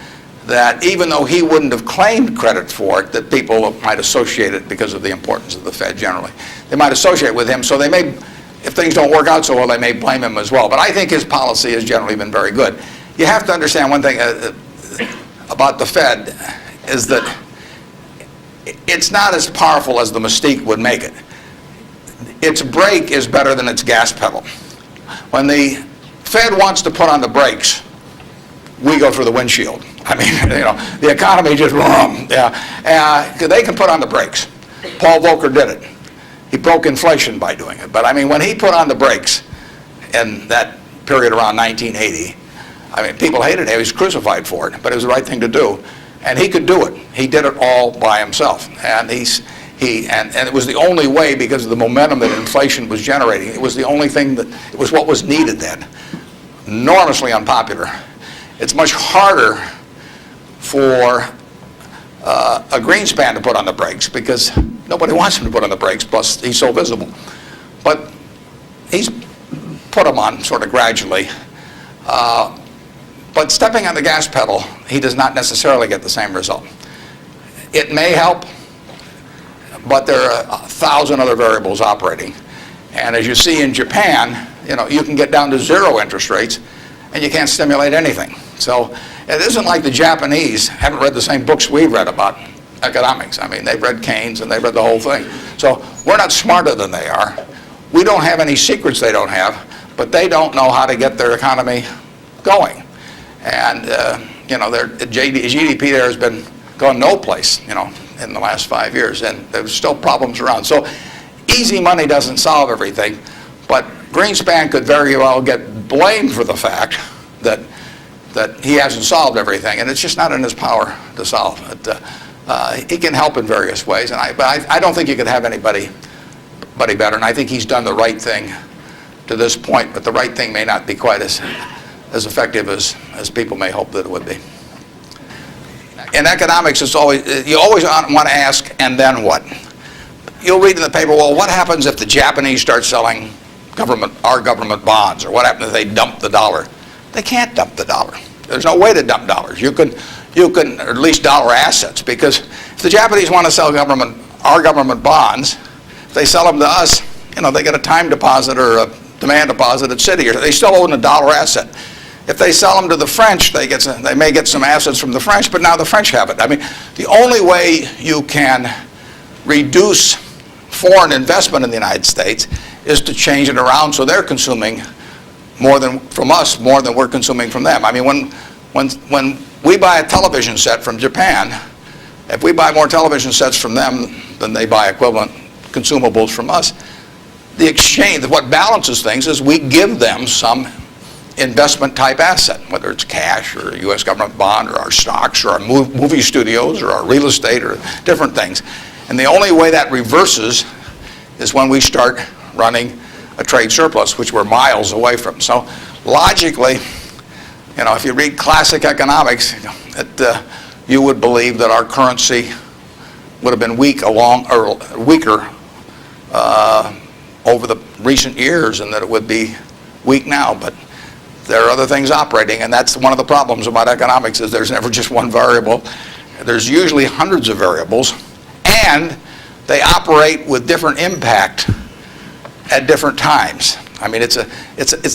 even though he wouldn't have claimed credit for it, that people might associate it because of the importance of the Fed generally. They might associate with him, so they may, if things don't work out so well, they may blame him as well. But I think his policy has generally been very good. You have to understand one thing about the Fed is that it's not as powerful as the mystique would make it. Its brake is better than its gas pedal. When the Fed wants to put on the brakes, we go through the windshield. I mean, you know, the economy just, they can put on the brakes. Paul Volcker did it. He broke inflation by doing it. But I mean, when he put on the brakes in that period around 1980, I mean, people hated him. He was crucified for it, but it was the right thing to do. And he could do it. He did it all by himself. And and it was the only way because of the momentum that inflation was generating. It was the only thing it was what was needed then. Enormously unpopular. It's much harder for a Greenspan to put on the brakes because nobody wants him to put on the brakes, plus he's so visible. But he's put them on sort of gradually. But stepping on the gas pedal, he does not necessarily get the same result. It may help, but there are 1,000 other variables operating. And as you see in Japan, you know, you can get down to 0 interest rates and you can't stimulate anything. So it isn't like the Japanese haven't read the same books we've read about economics. I mean, they've read Keynes and they've read the whole thing. So we're not smarter than they are. We don't have any secrets they don't have, but they don't know how to get their economy going. And, you know, their GDP there has been gone no place, you know, in the last 5 years, and there's still problems around. So easy money doesn't solve everything, but Greenspan could very well get blamed for the fact that he hasn't solved everything, and it's just not in his power to solve it. He can help in various ways, but I don't think you could have anybody better, and I think he's done the right thing to this point, but the right thing may not be quite as effective as people may hope that it would be. In economics, you always want to ask, and then what? You'll read in the paper, well, what happens if the Japanese start selling our government bonds, or what happens if they dump the dollar? They can't dump the dollar. There's no way to dump dollars. You can, or at least dollar assets, because if the Japanese want to sell our government bonds, if they sell them to us, they get a time deposit or a demand deposit at Citi, or they still own a dollar asset. If they sell them to the French, they may get some assets from the French, but now the French have it. I mean, the only way you can reduce foreign investment in the United States is to change it around so they're consuming more than we're consuming from them. I mean, when we buy a television set from Japan, if we buy more television sets from them than they buy equivalent consumables from us, the exchange, what balances things is we give them some investment type asset, whether it's cash or a U.S. government bond or our stocks or our movie studios or our real estate or different things. And the only way that reverses is when we start running a trade surplus, which we're miles away from. So logically, if you read classic economics, you would believe that our currency would have been weaker over the recent years, and that it would be weak now. But there are other things operating, and that's one of the problems about economics, is there's never just one variable. There's usually hundreds of variables, and they operate with different impact at different times. I mean, it's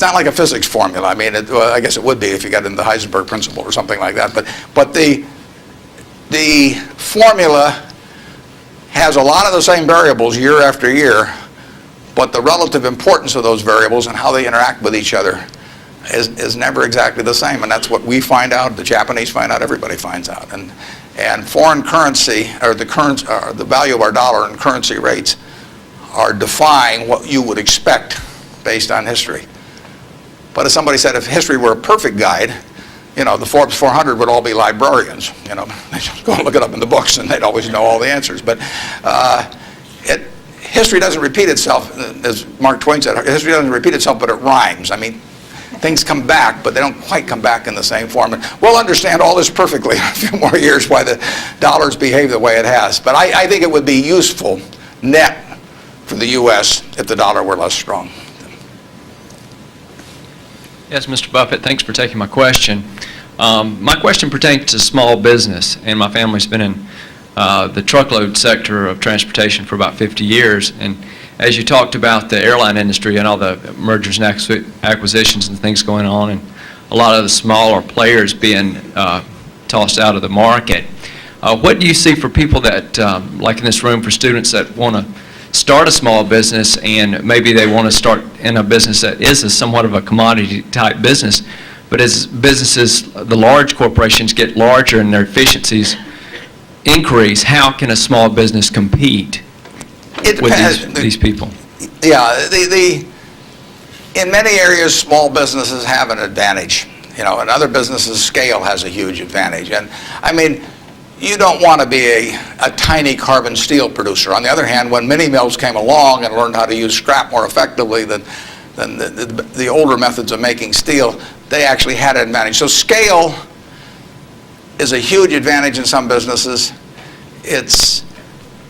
not like a physics formula. I mean, I guess it would be if you got into the Heisenberg principle or something like that. But the formula has a lot of the same variables year after year, but the relative importance of those variables and how they interact with each other is never exactly the same. And that's what we find out, the Japanese find out, everybody finds out. And foreign currency, or the value of our dollar and currency rates, are defying what you would expect based on history. But as somebody said, if history were a perfect guide, the Forbes 400 would all be librarians. They just go and look it up in the books, and they'd always know all the answers. But history doesn't repeat itself, as Mark Twain said. History doesn't repeat itself, but it rhymes. I mean, things come back, but they don't quite come back in the same form. And we'll understand all this perfectly in a few more years, why the dollar's behaved the way it has. But I think it would be useful net for the U.S. if the dollar were less strong. Yes, Mr. Buffett, thanks for taking my question. My question pertains to small business, and my family's been in the truckload sector of transportation for about 50 years. And as you talked about the airline industry and all the mergers and acquisitions and things going on, and a lot of the smaller players being tossed out of the market, what do you see for people that, like in this room, for students that want to start a small business, and maybe they want to start in a business that is somewhat of a commodity type business, but as businesses, the large corporations get larger and their efficiencies increase, how can a small business compete with these people? Yeah, in many areas, small businesses have an advantage. In other businesses, scale has a huge advantage. And I mean, you don't want to be a tiny carbon steel producer. On the other hand, when mini mills came along and learned how to use scrap more effectively than the older methods of making steel, they actually had an advantage. So scale is a huge advantage in some businesses. It's,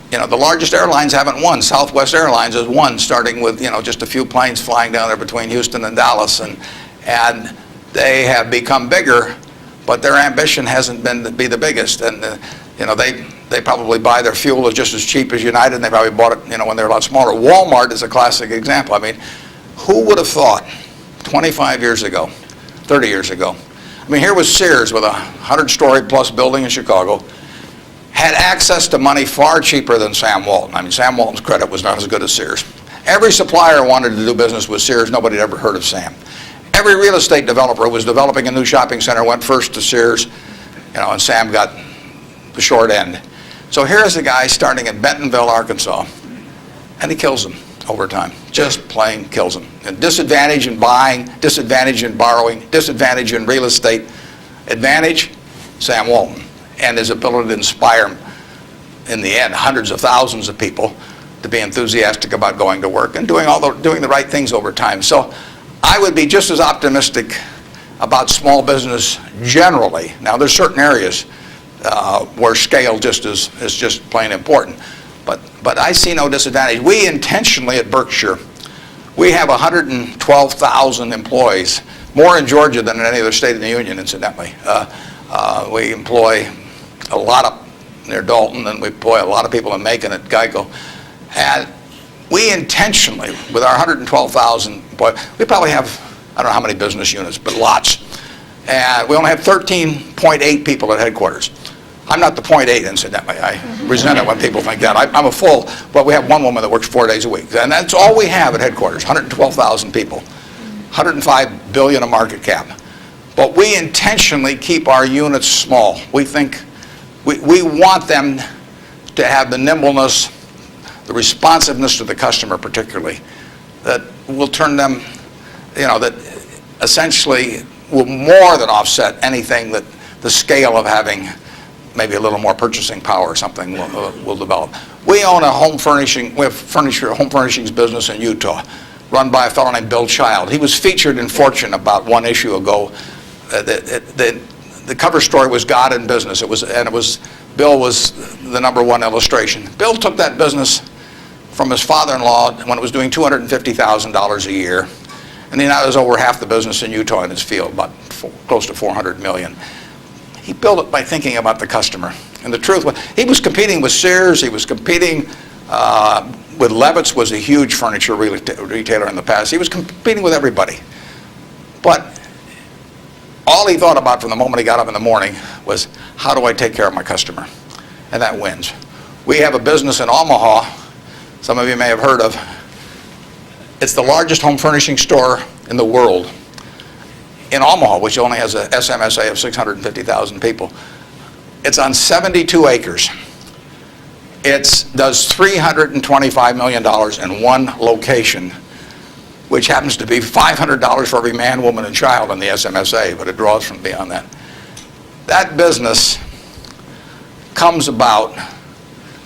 the largest airlines haven't won. Southwest Airlines has won, starting with, just a few planes flying down there between Houston and Dallas. And they have become bigger, but their ambition hasn't been to be the biggest. And, they probably buy their fuel as just as cheap as United, and they probably bought it, when they're a lot smaller. Walmart is a classic example. I mean, who would have thought 25 years ago, 30 years ago, I mean, here was Sears with a 100-story plus building in Chicago, had access to money far cheaper than Sam Walton. I mean, Sam Walton's credit was not as good as Sears. Every supplier wanted to do business with Sears. Nobody had ever heard of Sam. Every real estate developer who was developing a new shopping center went first to Sears, and Sam got the short end. So here's a guy starting in Bentonville, Arkansas, and he kills them over time. Just plain kills them. And disadvantage in buying, disadvantage in borrowing, disadvantage in real estate. Advantage, Sam Walton, and his ability to inspire, in the end, hundreds of thousands of people to be enthusiastic about going to work and doing the right things over time. So I would be just as optimistic about small business generally. Now, there's certain areas where scale is just plain important. But I see no disadvantage. We intentionally at Berkshire, we have 112,000 employees, more in Georgia than in any other state in the union, incidentally. We employ a lot up near Dalton, and we employ a lot of people in Macon at Geico. And we intentionally, with our 112,000 employees, we probably have, I don't know how many business units, but lots. And we only have 13.8 people at headquarters. I'm not the 0.8, incidentally. I resent it when people think that. I'm a full, but we have one woman that works 4 days a week. And that's all we have at headquarters, 112,000 people, 105 billion a market cap. But we intentionally keep our units small. We think, we want them to have the nimbleness, the responsiveness to the customer particularly, that will turn them, that essentially will more than offset anything that the scale of having maybe a little more purchasing power or something will develop. We own a home furnishings business in Utah, run by a fellow named Bill Child. He was featured in Fortune about one issue ago. The cover story was God in Business. Bill was the #1 illustration. Bill took that business from his father-in-law when it was doing $250,000 a year, and he now has over half the business in Utah in his field, about close to $400 million. He built it by thinking about the customer. And the truth was, he was competing with Sears, he was competing with Levitt's, was a huge furniture retailer in the past. He was competing with everybody. But all he thought about from the moment he got up in the morning was, how do I take care of my customer? And that wins. We have a business in Omaha, some of you may have heard of. It's the largest home furnishing store in the world. In Omaha, which only has a SMSA of 650,000 people. It's on 72 acres. It does $325 million in one location, which happens to be $500 for every man, woman, and child in the SMSA, but it draws from beyond that. That business comes about,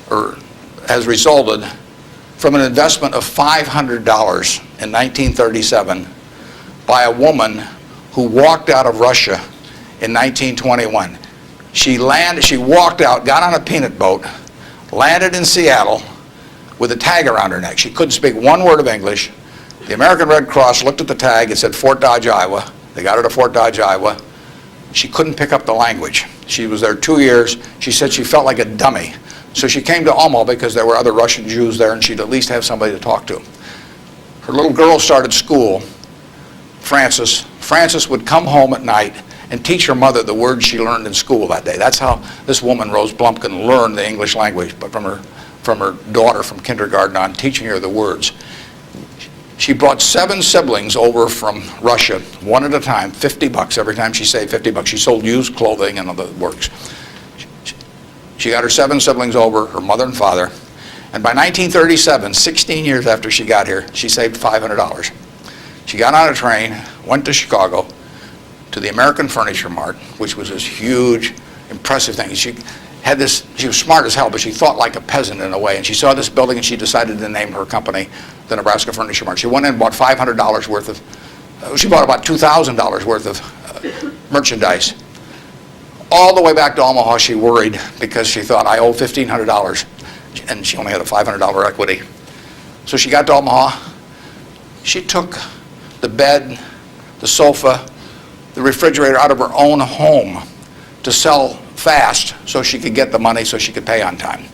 or has resulted, from an investment of $500 in 1937 by a woman who walked out of Russia in 1921. She walked out, got on a peanut boat, landed in Seattle with a tag around her neck. She couldn't speak one word of English. The American Red Cross looked at the tag, it said Fort Dodge, Iowa. They got her to Fort Dodge, Iowa. She couldn't pick up the language. She was there 2 years. She said she felt like a dummy. So she came to Omaha because there were other Russian Jews there and she'd at least have somebody to talk to. Her little girl started school, Frances. Frances would come home at night and teach her mother the words she learned in school that day. That's how this woman, Rose Blumpkin, learned the English language, but from her daughter from kindergarten on, teaching her the words. She brought 7 siblings over from Russia, one at a time, $50 every time she saved $50. She sold used clothing and other works. She got her 7 siblings over, her mother and father, and by 1937, 16 years after she got here, she saved $500. She got on a train, went to Chicago, to the American Furniture Mart, which was this huge, impressive thing. She was smart as hell, but she thought like a peasant in a way, and she saw this building and she decided to name her company the Nebraska Furniture Mart. She went in and bought $500 worth of, she bought about $2,000 worth of merchandise. All the way back to Omaha, she worried because she thought, I owe $1,500, and she only had a $500 equity. So she got to Omaha. She took the bed, the sofa, the refrigerator out of her own home to sell fast so she could get the money so she could pay on time.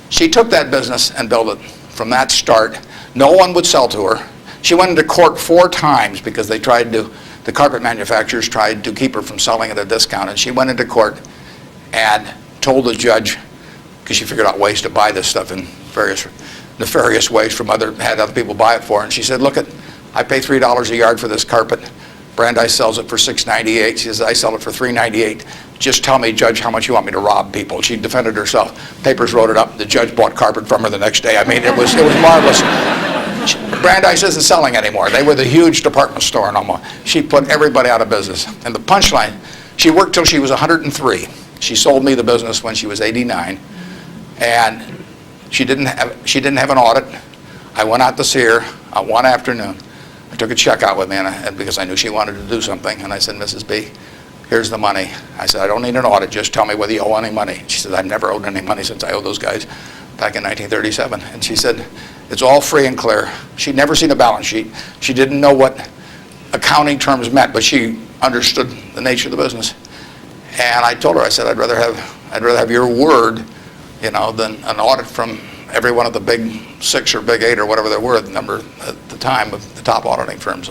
She took that business and built it from that start. No one would sell to her. She went into court 4 times because the carpet manufacturers tried to keep her from selling at a discount, and she went into court and told the judge, because she figured out ways to buy this stuff in various nefarious ways had other people buy it for her, and she said, look, I pay $3 a yard for this carpet. Brandeis sells it for $6.98. She says, I sell it for $3.98. Just tell me, Judge, how much you want me to rob people. She defended herself. Papers wrote it up. The judge bought carpet from her the next day. I mean, it was marvelous. Brandeis isn't selling anymore. They were the huge department store in Omaha. She put everybody out of business. And the punchline, she worked till she was 103. She sold me the business when she was 89. And she didn't have an audit. I went out to see her one afternoon. I took a check out with me because I knew she wanted to do something. And I said, Mrs. B, here's the money. I said, I don't need an audit. Just tell me whether you owe any money. She said, I've never owed any money since I owed those guys back in 1937. And she said, it's all free and clear. She'd never seen a balance sheet. She didn't know what accounting terms meant, but she understood the nature of the business. And I told her, I said, I'd rather have your word, than an audit from every one of the big 6 or big 8 or whatever there were the number at the time of the top auditing firms.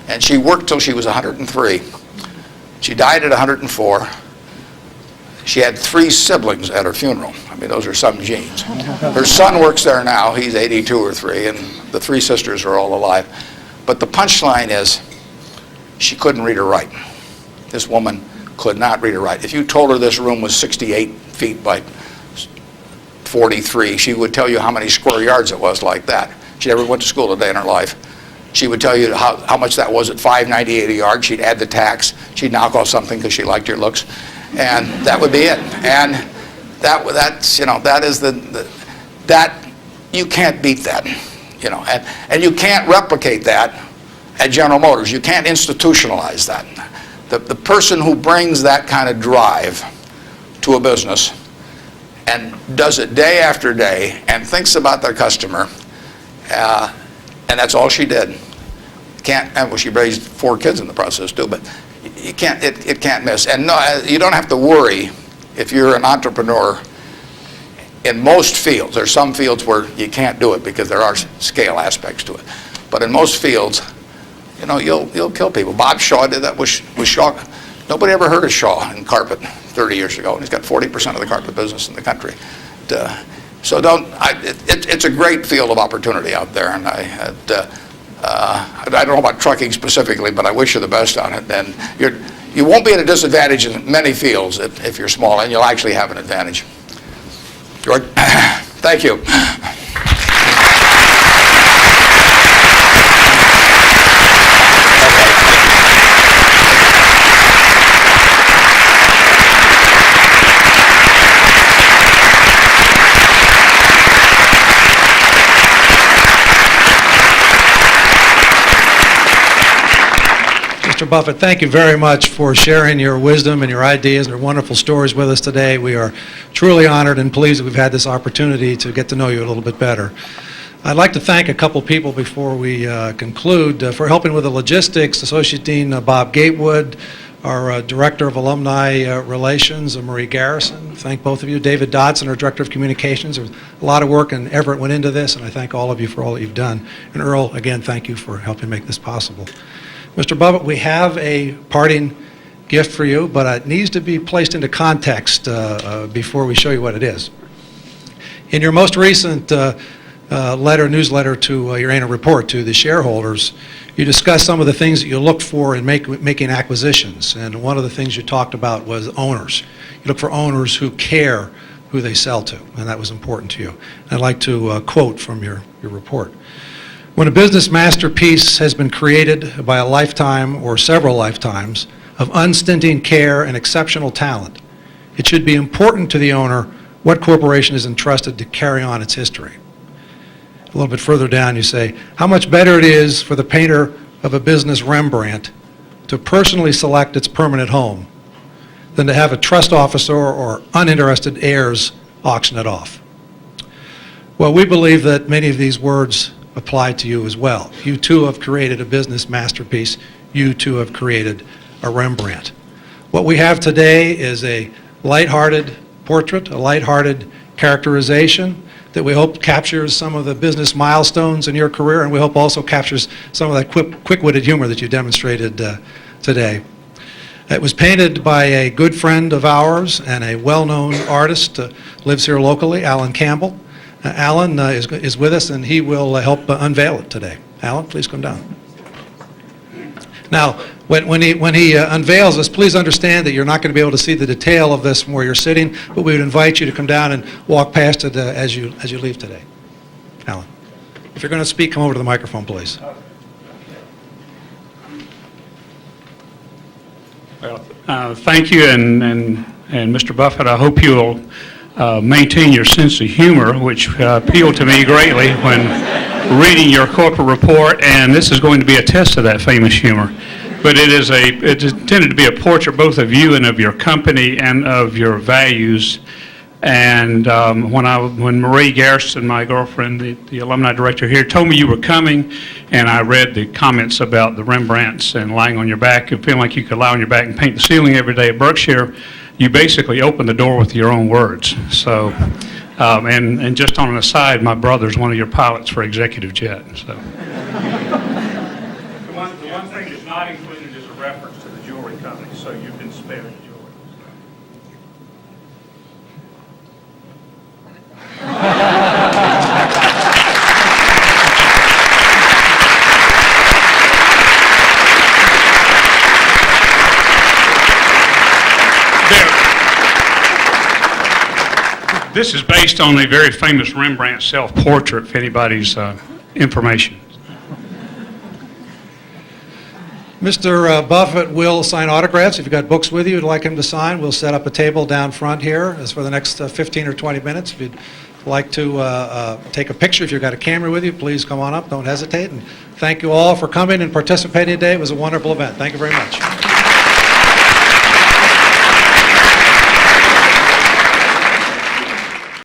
And she worked till she was 103. She died at 104. She had 3 siblings at her funeral. I mean, those are some genes. Her son works there now. He's 82 or 3, and the 3 sisters are all alive. But the punchline is, she couldn't read or write. This woman could not read or write. If you told her this room was 68 feet by 43, she would tell you how many square yards it was like that. She never went to school a day in her life. She would tell you how much that was at $5.98 a yard. She'd add the tax. She'd knock off something because she liked your looks. And that would be it. And that is that you can't beat that, and you can't replicate that at General Motors. You can't institutionalize that. The person who brings that kind of drive to a business and does it day after day and thinks about their customer, and that's all she did. She raised 4 kids in the process too, but you can't. It can't miss. And no, you don't have to worry if you're an entrepreneur. In most fields, there's some fields where you can't do it because there are scale aspects to it. But in most fields, you'll kill people. Bob Shaw did that with Shaw. Nobody ever heard of Shaw in carpet 30 years ago, and he's got 40% of the carpet business in the country. So it's a great field of opportunity out there, and I don't know about trucking specifically, but I wish you the best on it. And you won't be at a disadvantage in many fields if you're small, and you'll actually have an advantage. George, thank you. Mr. Buffett, thank you very much for sharing your wisdom and your ideas and your wonderful stories with us today. We are truly honored and pleased that we've had this opportunity to get to know you a little bit better. I'd like to thank a couple people before we conclude for helping with the logistics. Associate Dean Bob Gatewood, our Director of Alumni Relations, Marie Garrison. Thank both of you. David Dodson, our Director of Communications. There was a lot of work and effort went into this, and I thank all of you for all that you've done. And Earl, again, thank you for helping make this possible. Mr. Buffett, we have a parting gift for you, but it needs to be placed into context before we show you what it is. In your most recent newsletter to your annual report to the shareholders, you discussed some of the things that you look for in making acquisitions, and one of the things you talked about was owners. You look for owners who care who they sell to, and that was important to you. And I'd like to quote from your report. When a business masterpiece has been created by a lifetime or several lifetimes of unstinting care and exceptional talent, it should be important to the owner what corporation is entrusted to carry on its history. A little bit further down you say, how much better it is for the painter of a business Rembrandt to personally select its permanent home than to have a trust officer or uninterested heirs auction it off. Well, we believe that many of these words apply to you as well. You too have created a business masterpiece. You too have created a Rembrandt. What we have today is a lighthearted portrait, a lighthearted characterization that we hope captures some of the business milestones in your career, and we hope also captures some of that quick-witted humor that you demonstrated today. It was painted by a good friend of ours and a well-known artist, lives here locally, Alan Campbell. Alan is with us, and he will help unveil it today. Alan, please come down. Now, when he unveils this, please understand that you're not going to be able to see the detail of this from where you're sitting, but we would invite you to come down and walk past it as you leave today. Alan. If you're going to speak, come over to the microphone, please. Thank you, and Mr. Buffett, I hope you'll maintain your sense of humor, which appealed to me greatly when reading your corporate report, and this is going to be a test of that famous humor. But it's intended to be a portrait both of you and of your company and of your values. And when Marie Garrison, my girlfriend, the alumni director here, told me you were coming, and I read the comments about the Rembrandts and lying on your back and feeling like you could lie on your back and paint the ceiling every day at Berkshire, you basically opened the door with your own words. So, and just on an aside, my brother's one of your pilots for Executive Jet. So. The one thing that's not included is a reference to the jewelry company, so you've been spared jewelry. This is based on a very famous Rembrandt self-portrait, if anybody's information. Mr. Buffett will sign autographs. If you've got books with you you'd like him to sign, we'll set up a table down front here as for the next 15 or 20 minutes. If you'd like to take a picture, if you've got a camera with you, please come on up. Don't hesitate. And thank you all for coming and participating today. It was a wonderful event. Thank you very much.